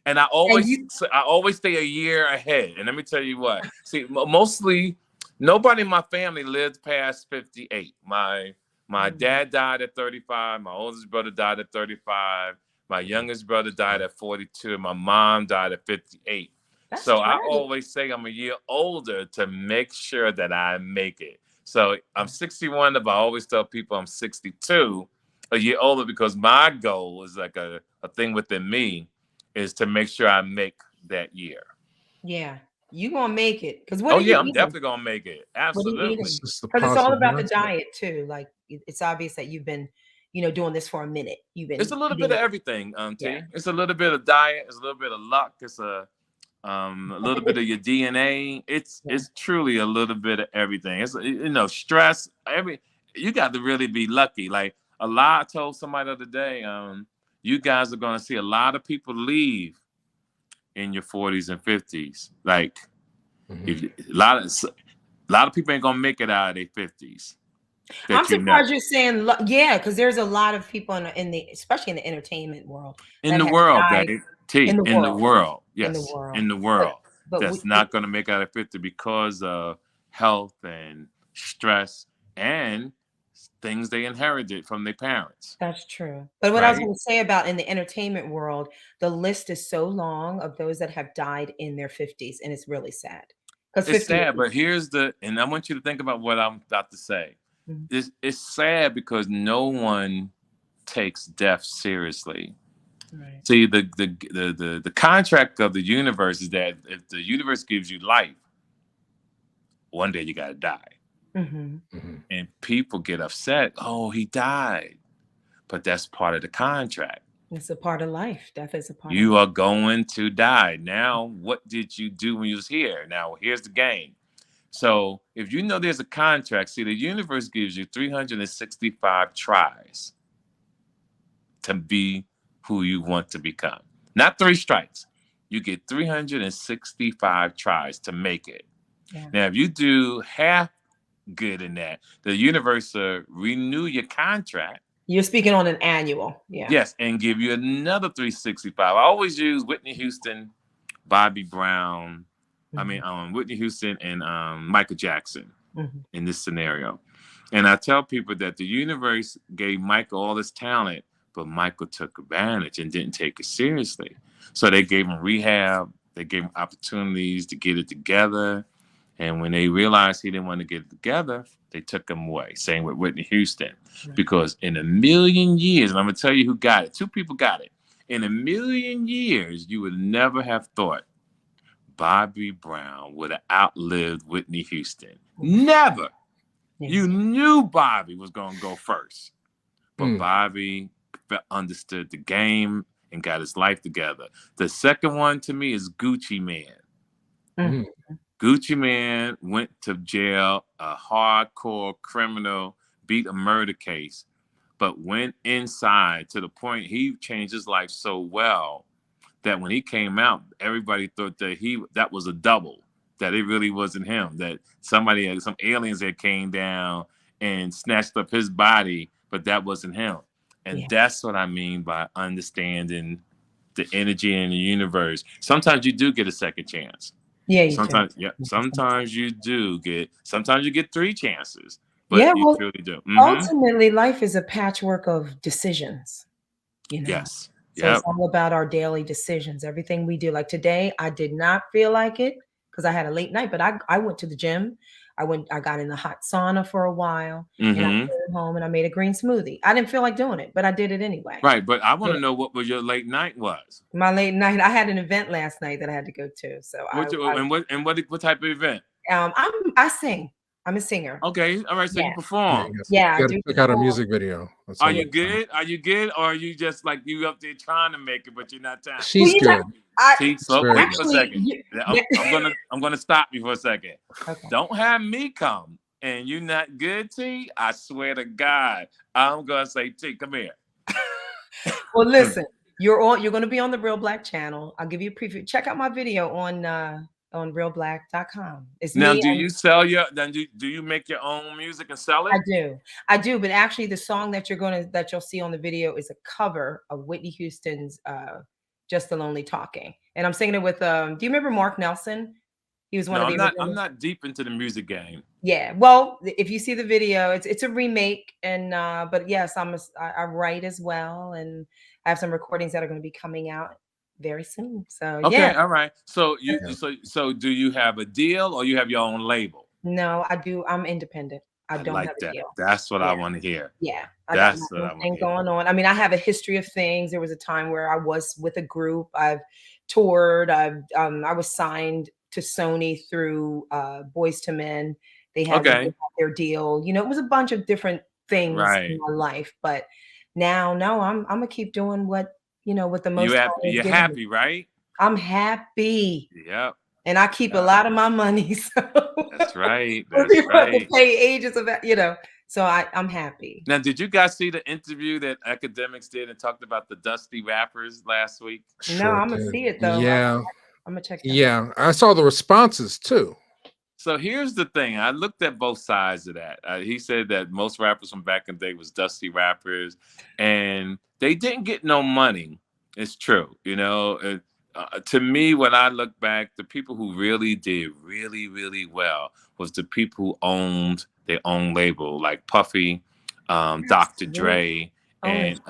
And I always stay a year ahead. And let me tell you what. See, mostly nobody in my family lived past 58. My dad died at 35. My oldest brother died at 35. My youngest brother died at 42. And my mom died at 58. So I always say I'm a year older to make sure that I make it. So I'm 61, but I always tell people I'm 62, a year older, because my goal is like a thing within me is to make sure I make that year. Yeah, you gonna make it. Because I'm definitely gonna make it. Absolutely. Because it's all about the diet too. Like it's obvious that you've been, doing this for a minute. It's a little bit of everything, T. It's a little bit of diet. It's a little bit of luck. It's a little bit of your DNA. It's truly a little bit of everything. It's stress. You got to really be lucky. Like I told somebody the other day, you guys are going to see a lot of people leave in your 40s and 50s. Like a lot of people ain't going to make it out of their 50s. I'm surprised you're saying, because there's a lot of people especially in the entertainment world. In the world, yes, in the world. That's not going to make it out of 50 because of health and stress and things they inherited from their parents. That's true. But what I was going to say about in the entertainment world, the list is so long of those that have died in their 50s, and it's really sad. It's sad, but and I want you to think about what I'm about to say. It's sad because no one takes death seriously. Right. See, the contract of the universe is that if the universe gives you life, one day you got to die. And people get upset. Oh, he died. But that's part of the contract. It's a part of life. Death is a part You are going to die. Now, what did you do when you was here? Now, here's the game. So if you know there's a contract, see, the universe gives you 365 tries to be who you want to become. Not 3 strikes. You get 365 tries to make it. Yeah. Now, if you do half good in that, the universe will renew your contract. You're speaking on an annual. Yeah. Yes, and give you another 365. I always use Whitney Houston, Bobby Brown, Whitney Houston and Michael Jackson in this scenario. And I tell people that the universe gave Michael all this talent, but Michael took advantage and didn't take it seriously. So they gave him rehab. They gave him opportunities to get it together. And when they realized he didn't want to get it together, they took him away. Same with Whitney Houston. Because in a million years, and I'm going to tell you who got it. 2 people got it. In a million years, you would never have thought Bobby Brown would have outlived Whitney Houston. Never. Yeah. You knew Bobby was going to go first. But Bobby understood the game and got his life together. The second one to me is Gucci Man. Gucci Man went to jail, a hardcore criminal, beat a murder case, but went inside to the point he changed his life so well that when he came out, everybody thought that was a double, that it really wasn't him, that some aliens had came down and snatched up his body, but that wasn't him. And that's what I mean by understanding the energy in the universe. Sometimes you do get a second chance. Yeah, you sometimes, do. yeah. Sometimes you do get. Sometimes you get 3 chances, but Yeah, you well, truly do. ultimately, life is a patchwork of decisions. You know, Yes. so it's all about our daily decisions. Everything we do. Like today, I did not feel like it because I had a late night, but I went to the gym. I got in the hot sauna for a while, and I came home and I made a green smoothie. I didn't feel like doing it, but I did it anyway. Right, but I want to know what your late night was. My late night, I had an event last night that I had to go to. So what type of event? I sing. I'm a singer. Okay, all right. So you perform. Yeah, you gotta check out a music video. Are you good? Are you good? Or are you just like you up there trying to make it, but you're not trying? She's good. Wait for a second. I'm gonna stop you for a second. Okay. Don't have me come and you're not good, T. I swear to God, I'm gonna say, T, come here. Well, listen, you're going to be on the Reelblack channel. I'll give you a preview. Check out my video on reelblack.com. It's now, me. Do you sell do you make your own music and sell it? I do, but actually the song that you'll see on the video is a cover of Whitney Houston's Just the Lonely Talking. And I'm singing it with do you remember Mark Nelson? He was one of the original. I'm not deep into the music game. Yeah. Well, if you see the video, it's a remake, and but yes, I write as well, and I have some recordings that are going to be coming out very soon. So okay, all right. So so do you have a deal or you have your own label? No, I do. I'm independent. I don't like have that. a deal. That's what I want to hear. Yeah, that's what I want to hear. Going on. I mean, I have a history of things. There was a time where I was with a group. I've toured. I was signed to Sony through Boys to Men. They had their deal. You know, it was a bunch of different things in my life. But now, no, I'm gonna keep doing what the most. You're happy, right? I'm happy. Yep. And I keep a lot of my money. So that's right. That's right. To pay ages of so I'm happy. Now, did you guys see the interview that Academics did and talked about the Dusty rappers last week? No, I'm gonna see it though. Yeah. I'm gonna check that out. I saw the responses too. So here's the thing. I looked at both sides of that. He said that most rappers from back in the day was dusty rappers, and they didn't get no money. It's true. To me, when I look back, the people who really did really, really well was the people who owned their own label, like Puffy, Dr. Dre, and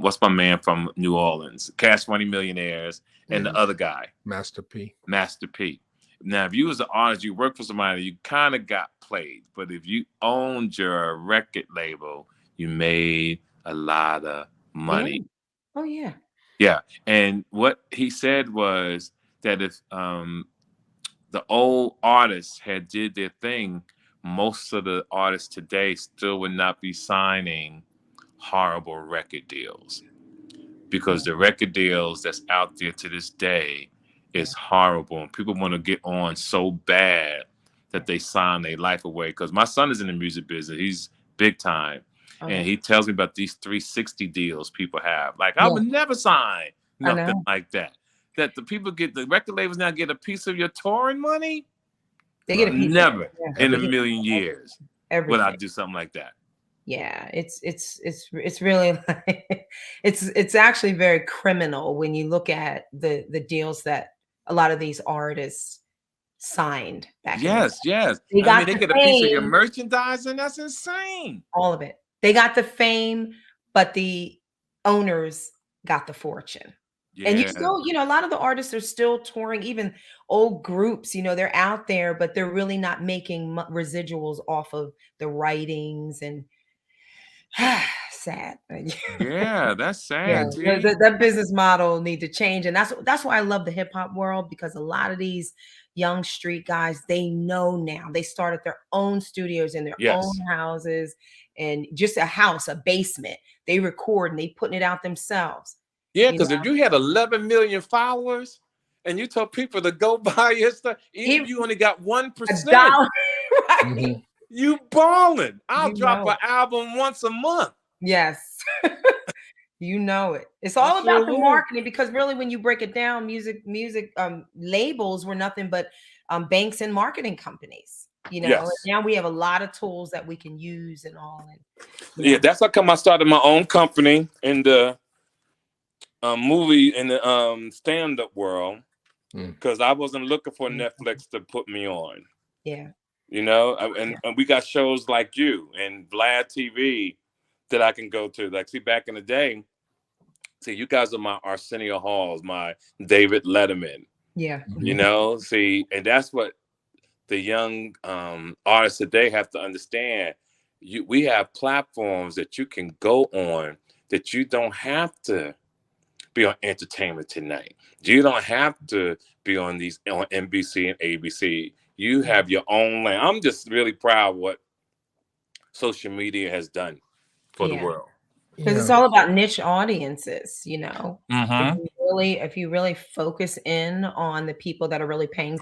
what's my man from New Orleans, Cash Money Millionaires, and the other guy, Master P. Now, if you was an artist, you worked for somebody, you kind of got played. But if you owned your record label, you made a lot of money. Oh, yeah. Yeah. And what he said was that if the old artists had did their thing, most of the artists today still would not be signing horrible record deals. Because the record deals that's out there to this day is horrible, and people want to get on so bad that they sign their life away. Because my son is in the music business; he's big time, and he tells me about these 360 deals people have. Like I would never sign nothing like that. That the people get the record labels now get a piece of your touring money. They get a piece. Never in a million years would I do something like that. Yeah, it's really like it's actually very criminal when you look at the deals that a lot of these artists signed back. Yes. They get a piece of your merchandise, and that's insane. All of it. They got the fame, but the owners got the fortune. Yeah. And you still, a lot of the artists are still touring, even old groups, they're out there, but they're really not making residuals off of the writings and sad. Yeah, that's sad. Yeah, that business model need to change, and that's why I love the hip hop world, because a lot of these young street guys, they know now. They started their own studios in their own houses, and just a house, a basement. They record and they putting it out themselves. Yeah, because if you had 11 million followers and you told people to go buy your stuff, even if you only got 1%. $1, right? Mhm. You balling. I'll You drop know an album once a month. Yes. You know it. It's I all sure about the will. marketing, because really when you break it down, music labels were nothing but banks and marketing companies, you know. Yes. And now we have a lot of tools that we can use and all. And Yeah, that's how come I started my own company in the movie in the stand-up world, because I wasn't looking for Netflix to put me on. Yeah. You know, and we got shows like you and Vlad TV that I can go to. Like, see, back in the day, see, you guys are my Arsenio Halls, my David Letterman. Yeah. You know, see, and that's what the young artists today have to understand. We have platforms that you can go on, that you don't have to be on Entertainment Tonight. You don't have to be on NBC and ABC. You have your own lane. I'm just really proud of what social media has done for the world. Because it's all about niche audiences, you know. Mm-hmm. If you really focus in on the people that are really paying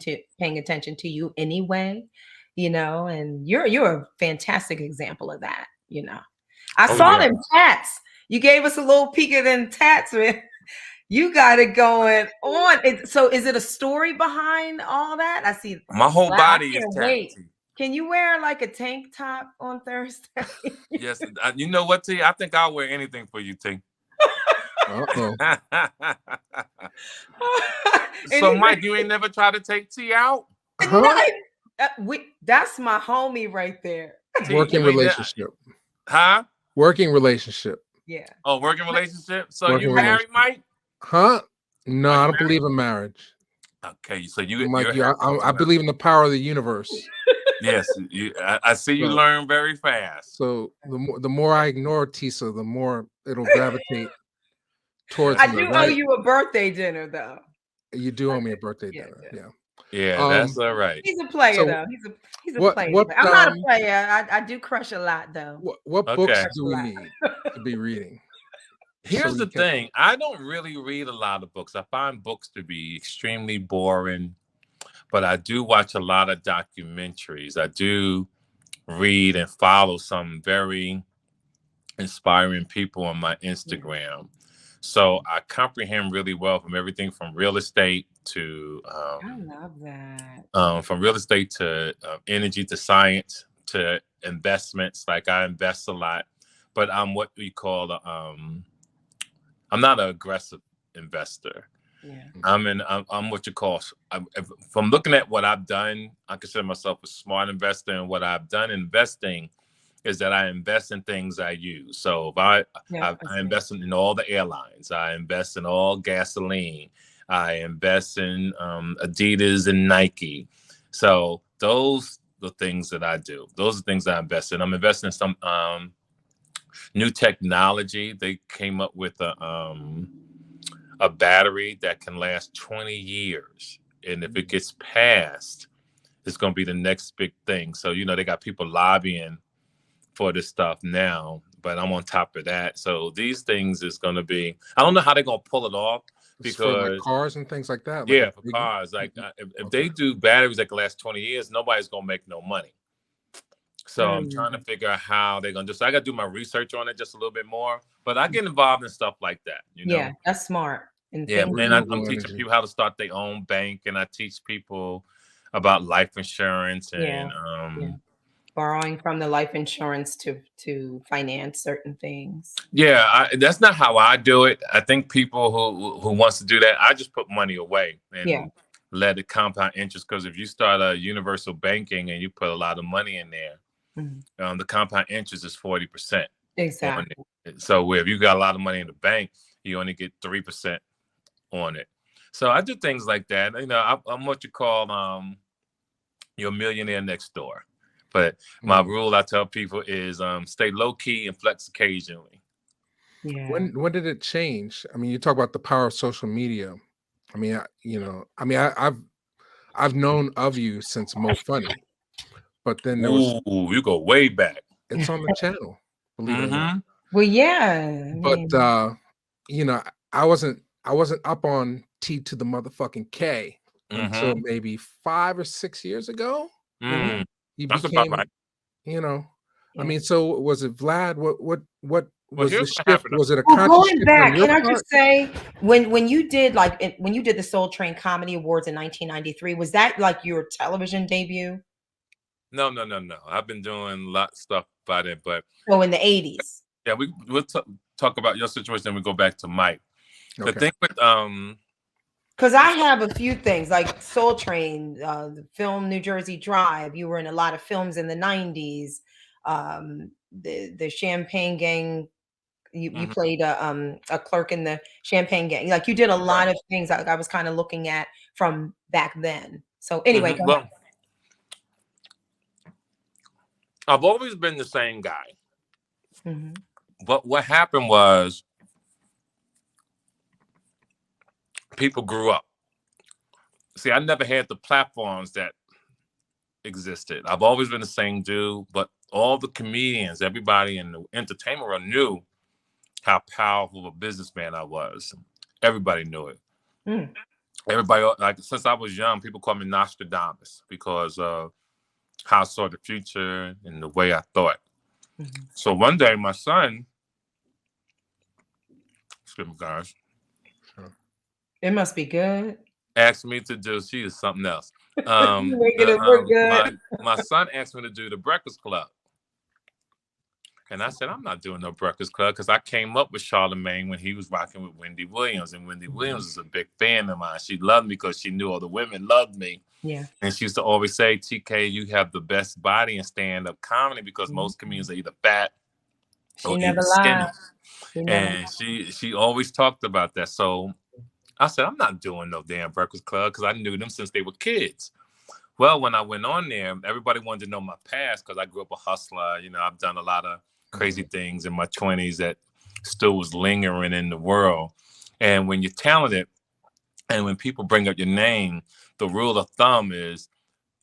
attention to you anyway, you know, and you're a fantastic example of that, you know. I saw them tats. You gave us a little peek of them tats, man. You got it going on. So is it a story behind all that? I see. My whole body is wait. tattooed. Can you wear like a tank top on Thursday? Yes. You know what, T? I think I'll wear anything for you, T. So, Mike, you ain't never tried to take T out? That's my homie right there. Working relationship. Huh? Working relationship. Yeah. Oh, working relationship? So Working you married, Mike? Huh? No, I don't believe in marriage. Okay, so you're I believe in the power of the universe. Yes, I see you learn very fast. So the more I ignore Tesa, the more it'll gravitate towards I me. do owe you a birthday dinner, though. You do owe me a birthday dinner. Yeah. Yeah, that's all right. He's a player, though. He's a player. I'm not a player. I do crush a lot, though. What books do we need to be reading? Here's the thing. I don't really read a lot of books. I find books to be extremely boring, but I do watch a lot of documentaries. I do read and follow some very inspiring people on my Instagram. So I comprehend really well from everything from real estate to I love that. From real estate to energy to science to investments. Like, I invest a lot, but I'm what we call I'm not an aggressive investor. Yeah. I'm what you call, from looking at what I've done, I consider myself a smart investor. And what I've done investing is that I invest in things I use. So if I invest in all the airlines, I invest in all gasoline, I invest in Adidas and Nike. So those are the things that I do. Those are the things that I invest in. I'm investing in some new technology. They came up with a battery that can last 20 years. And if it gets passed, it's going to be the next big thing. So, you know, they got people lobbying for this stuff now, but I'm on top of that. So these things is going to be, I don't know how they're going to pull it off, because for like cars and things like that. Yeah, for cars. Like if they do batteries that can last 20 years, nobody's going to make no money. So I'm trying to figure out how they're going to do. So I got to do my research on it just a little bit more, but I get involved in stuff like that. You know? Yeah, that's smart. And I'm teaching people how to start their own bank, and I teach people about life insurance and borrowing from the life insurance to finance certain things. Yeah, that's not how I do it. I think people who wants to do that, I just put money away and let it compound interest. Because if you start a universal banking and you put a lot of money in there, the compound interest is 40%. Exactly. So if you got a lot of money in the bank, you only get 3% on it. So I do things like that. You know, I'm what you call your millionaire next door. But my rule I tell people is stay low key and flex occasionally. Yeah. When did it change? I mean, you talk about the power of social media. I mean, I've known of you since Mo Funny, but then there was you go way back. It's on the channel, believe it or not. Well, yeah. But you know, I wasn't up on T to the motherfucking K until maybe 5 or 6 years ago. He That's became, about right. you know, I mean, so was it Vlad? What was the here's what shift? happened. Was it a Well, conscious going shift back, on your can I part? just say, when you did when you did the Soul Train Comedy Awards in 1993, was that like your television debut? No. I've been doing a lot of stuff by then, but Oh, in the 80s. yeah, we'll talk about your situation and we go back to Mike. The Okay. thing with Because I have a few things like Soul Train, the film New Jersey Drive. You were in a lot of films in the 90s. The Champagne Gang. You played a clerk in the Champagne Gang. Like you did a lot of things I was kind of looking at from back then. So anyway, go ahead. I've always been the same guy. But what happened was people grew up. See, I never had the platforms that existed. I've always been the same dude, but all the comedians, everybody in the entertainment world knew how powerful of a businessman I was. Everybody knew it. Everybody, like since I was young, people call me Nostradamus because of how I saw the future and the way I thought. So one day, my son, excuse me, guys, it must be good. Asked me to do. She is something else. Making it look good. My son asked me to do the Breakfast Club. And I said, I'm not doing no Breakfast Club because I came up with Charlamagne when he was rocking with Wendy Williams. And Wendy Williams is a big fan of mine. She loved me because she knew all the women loved me. Yeah. And she used to always say, TK, you have the best body in stand-up comedy because most comedians are either fat or either skinny. And she always talked about that. So I said, I'm not doing no damn Breakfast Club because I knew them since they were kids. Well, when I went on there, everybody wanted to know my past because I grew up a hustler. You know, I've done a lot of crazy things in my 20s that still was lingering in the world. And when you're talented and when people bring up your name, the rule of thumb is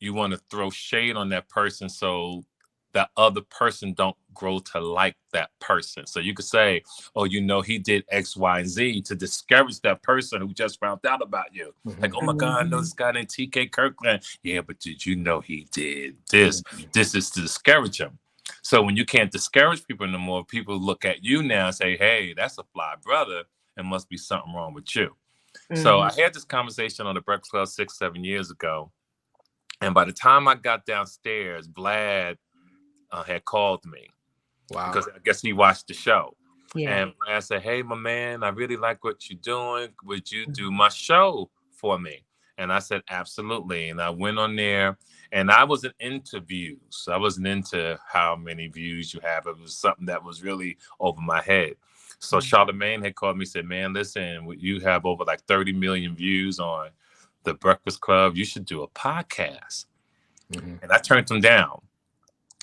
you want to throw shade on that person so that other person don't grow to like that person. So you could say, oh, you know, he did X, Y, and Z to discourage that person who just found out about you. Like, oh my God, I know this guy named TK Kirkland. Yeah, but did you know he did this? This is to discourage him. So when you can't discourage people no more, people look at you now and say, hey, that's a fly brother. There must be something wrong with you. So I had this conversation on the Breakfast Club 6-7 years ago. And by the time I got downstairs, Vlad had called me. Wow. Because I guess he watched the show. Yeah. And I said, hey, my man, I really like what you're doing. Would you do my show for me? And I said, absolutely. And I went on there and I wasn't into views. I wasn't into how many views you have. It was something that was really over my head. So Charlamagne had called me and said, man, listen, you have over like 30 million views on the Breakfast Club. You should do a podcast. And I turned him down.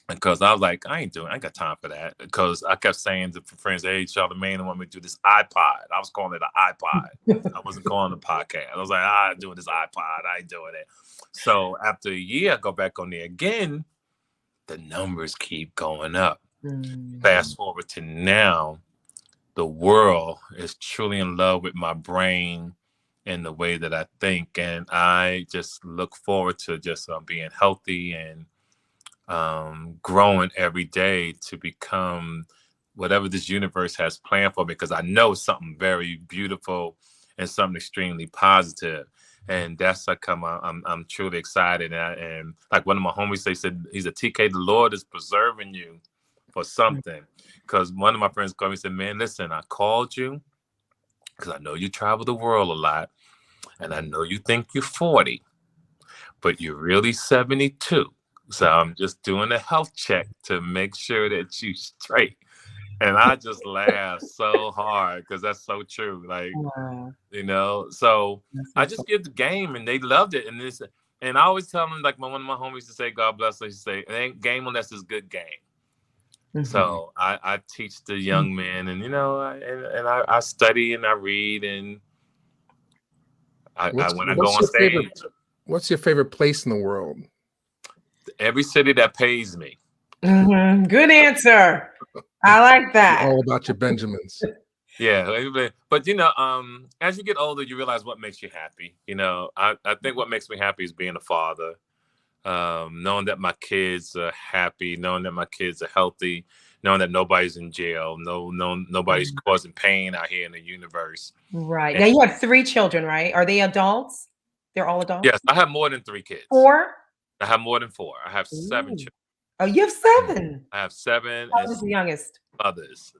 Because I was like, I ain't got time for that. Because I kept saying to friends, hey, Charlamagne, I want me to do this iPod. I was calling it an iPod. I wasn't calling it a podcast. I was like, I'm doing this iPod. I ain't doing it. So after a year, I go back on there again. The numbers keep going up. Fast forward to now, the world is truly in love with my brain and the way that I think. And I just look forward to just being healthy and growing every day to become whatever this universe has planned for me, because I know it's something very beautiful and something extremely positive. And that's like I'm truly excited. And like one of my homies said, he's a TK, the Lord is preserving you for something. Because one of my friends called me and said, man, listen, I called you because I know you travel the world a lot. And I know you think you're 40, but you're really 72. So I'm just doing a health check to make sure that you're straight. And I just laughed so hard because that's so true. Like, you know, so I just give the game and they loved it. And I always tell them, like one of my homies to say, God bless her, he say, it ain't game unless it's good game. So I teach the young men and, you know, I study and I read and when I go on stage. What's your favorite place in the world? Every city that pays me. Good answer. I like that. All about your Benjamins. Yeah, but as you get older, you realize what makes you happy. I think what makes me happy is being a father, knowing that my kids are happy, knowing that my kids are healthy, knowing that nobody's in jail, nobody's causing pain out here in the universe. Right. And Now you have 3 children, right? Are they adults? They're all adults? yes, I have more than 3 kids. 4? I have more than 4. I have 7 Ooh. children. Oh, you have 7. I have 7 How and old is the youngest? others.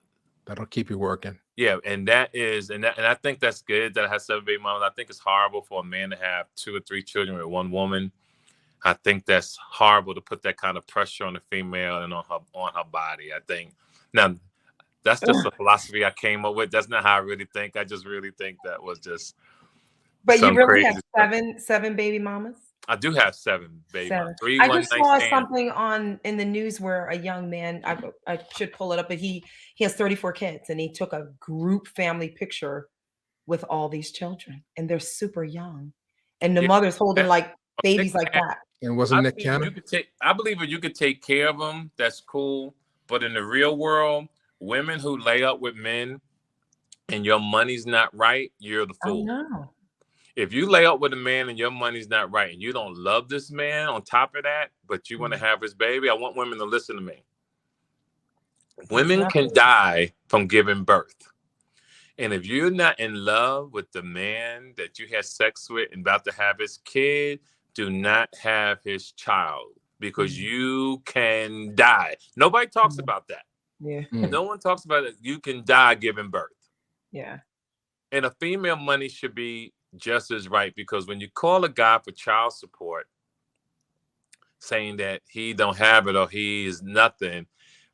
That'll keep you working. Yeah, and I think that's good that I have 7 baby mamas. I think it's horrible for a man to have 2 or 3 children with one woman. I think that's horrible to put that kind of pressure on the female and on her body. I think now that's just a philosophy I came up with. That's not how I really think. I just really think that was just But you some really crazy have stuff. 7 baby mamas? I do have 7 baby mamas. 7. 3 I one just night saw stands. something in the news where a young man, I should pull it up, but he has 34 kids, and he took a group family picture with all these children, and they're super young, and the Yeah, mother's holding like they babies can like have that. And wasn't Nick Cannon? I believe if you could take care of them, that's cool. But in the real world, women who lay up with men and your money's not right, you're the Oh fool. no. If you lay up with a man and your money's not right and you don't love this man on top of that, but you want to have his baby, I want women to listen to me. Women can die from giving birth. And if you're not in love with the man that you had sex with and about to have his kid, do not have his child because you can die. Nobody talks about that. Yeah. No one talks about it. You can die giving birth. Yeah. And a female money should be just as right because when you call a guy for child support saying that he don't have it or he is nothing,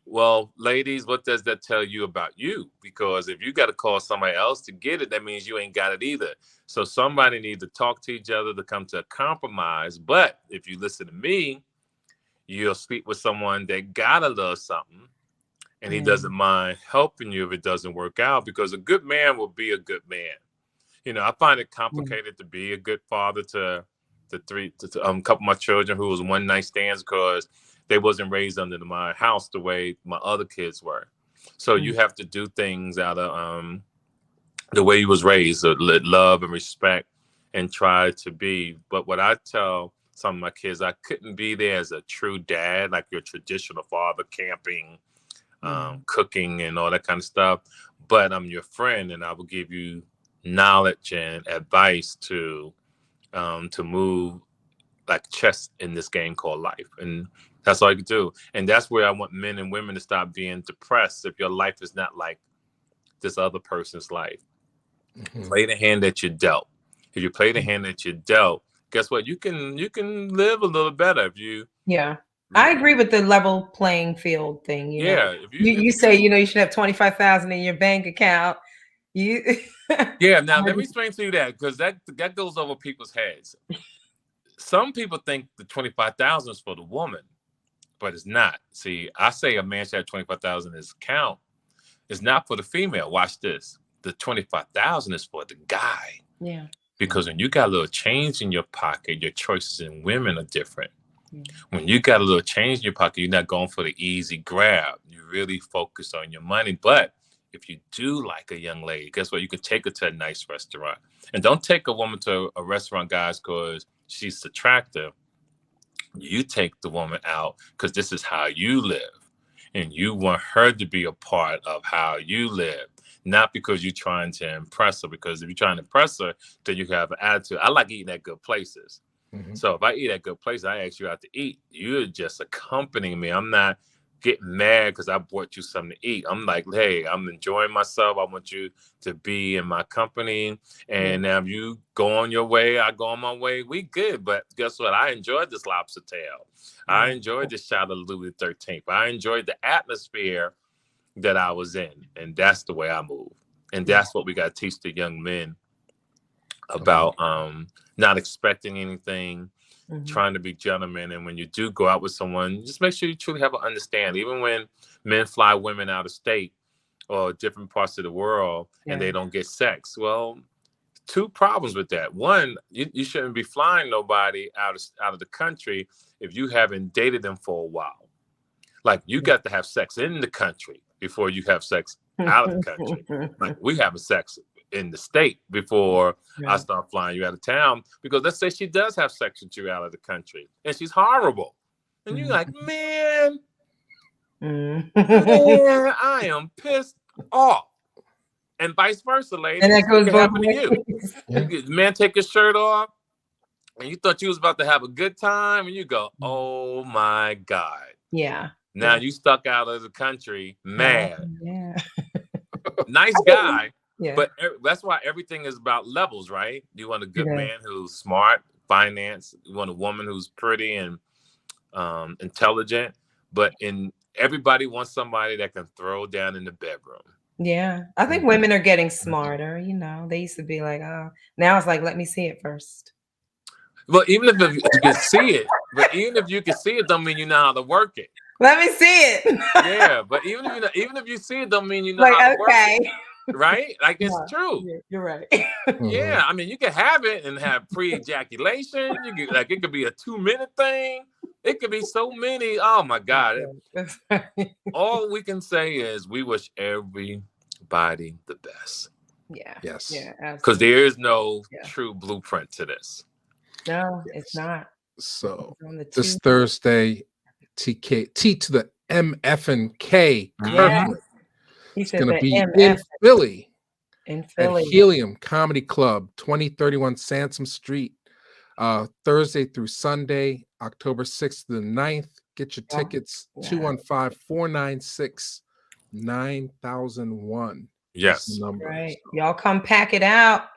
well, ladies, what does that tell you about you? Because if you got to call somebody else to get it, that means you ain't got it either. So somebody needs to talk to each other to come to a compromise. But if you listen to me, you'll speak with someone that got a little something and he doesn't mind helping you if it doesn't work out because a good man will be a good man. I find it complicated to be a good father to a couple of my children who was one night stands because they wasn't raised under my house the way my other kids were. So you have to do things out of the way you was raised, love and respect, and try to be. But what I tell some of my kids, I couldn't be there as a true dad, like your traditional father, camping, cooking, and all that kind of stuff. But I'm your friend, and I will give you knowledge and advice to move like chess in this game called life. And that's all you can do. And that's where I want men and women to stop being depressed if your life is not like this other person's life. Play the hand that you're dealt. If you play the hand that you're dealt, guess what? You can live a little better if you. Yeah. I agree with the level playing field thing. Yeah. You say, you should have 25,000 in your bank account. Yeah. Now let me explain to you that because that goes over people's heads. Some people think the 25,000 is for the woman, but it's not. See, I say a man should have 25,000 in his account. It's not for the female. Watch this. The 25,000 is for the guy. Yeah. Because when you got a little change in your pocket, your choices in women are different. When you got a little change in your pocket, you're not going for the easy grab. You really focus on your money. But if you do like a young lady, guess what? You can take her to a nice restaurant. And don't take a woman to a restaurant, guys, because she's attractive. You take the woman out because this is how you live. And you want her to be a part of how you live. Not because you're trying to impress her, because if you're trying to impress her, then you have an attitude. I like eating at good places. So if I eat at good places, I ask you out to eat. You're just accompanying me. I'm not getting mad because I bought you something to eat. I'm like, hey, I'm enjoying myself. I want you to be in my company. And now if you go on your way, I go on my way. We good. But guess what? I enjoyed this lobster tail. I enjoyed the shot of Louis XIII. I enjoyed the atmosphere that I was in. And that's the way I move. And that's what we got to teach the young men about not expecting anything, trying to be gentlemen. And when you do go out with someone, just make sure you truly have an understanding. Even when men fly women out of state or different parts of the world and they don't get sex. Well, 2 problems with that. One, you shouldn't be flying nobody out of the country if you haven't dated them for a while. Like you got to have sex in the country before you have sex out of the country. Like we having sex in the state before I Right. start flying you out of town. Because let's say she does have sex with you out of the country and she's horrible. And you're like, man, I am pissed off. And vice versa, ladies. And that goes it can both happen to you. ways. The man take his shirt off and you thought you was about to have a good time and you go, oh my God. Yeah. Now you stuck out of the country, mad. Yeah. Nice guy. Yeah. But that's why everything is about levels, right? You want a good Yeah. man who's smart, finance. You want a woman who's pretty and intelligent. But everybody wants somebody that can throw down in the bedroom. Yeah. I think women are getting smarter. You know, they used to be like, oh, now it's like, let me see it first. Well, even if you can see it, don't mean you know how to work it. Let me see it. Yeah, but even if you see it, don't mean you know how to work it. Right? Like it's true. You're right. Yeah, I mean, you can have it and have pre-ejaculation. It could be a 2-minute thing. It could be so many. Oh my God! All we can say is we wish everybody the best. Yeah. Yes. Yeah. Because there is no true blueprint to this. No, it's not. So this Thursday, TK T to the MF and K. It's going to be in Philly. At Helium Comedy Club, 2031 Sansom Street, Thursday through Sunday, October 6th to the 9th. Get your tickets, 215-496-9001. Yes. Right. Y'all come pack it out.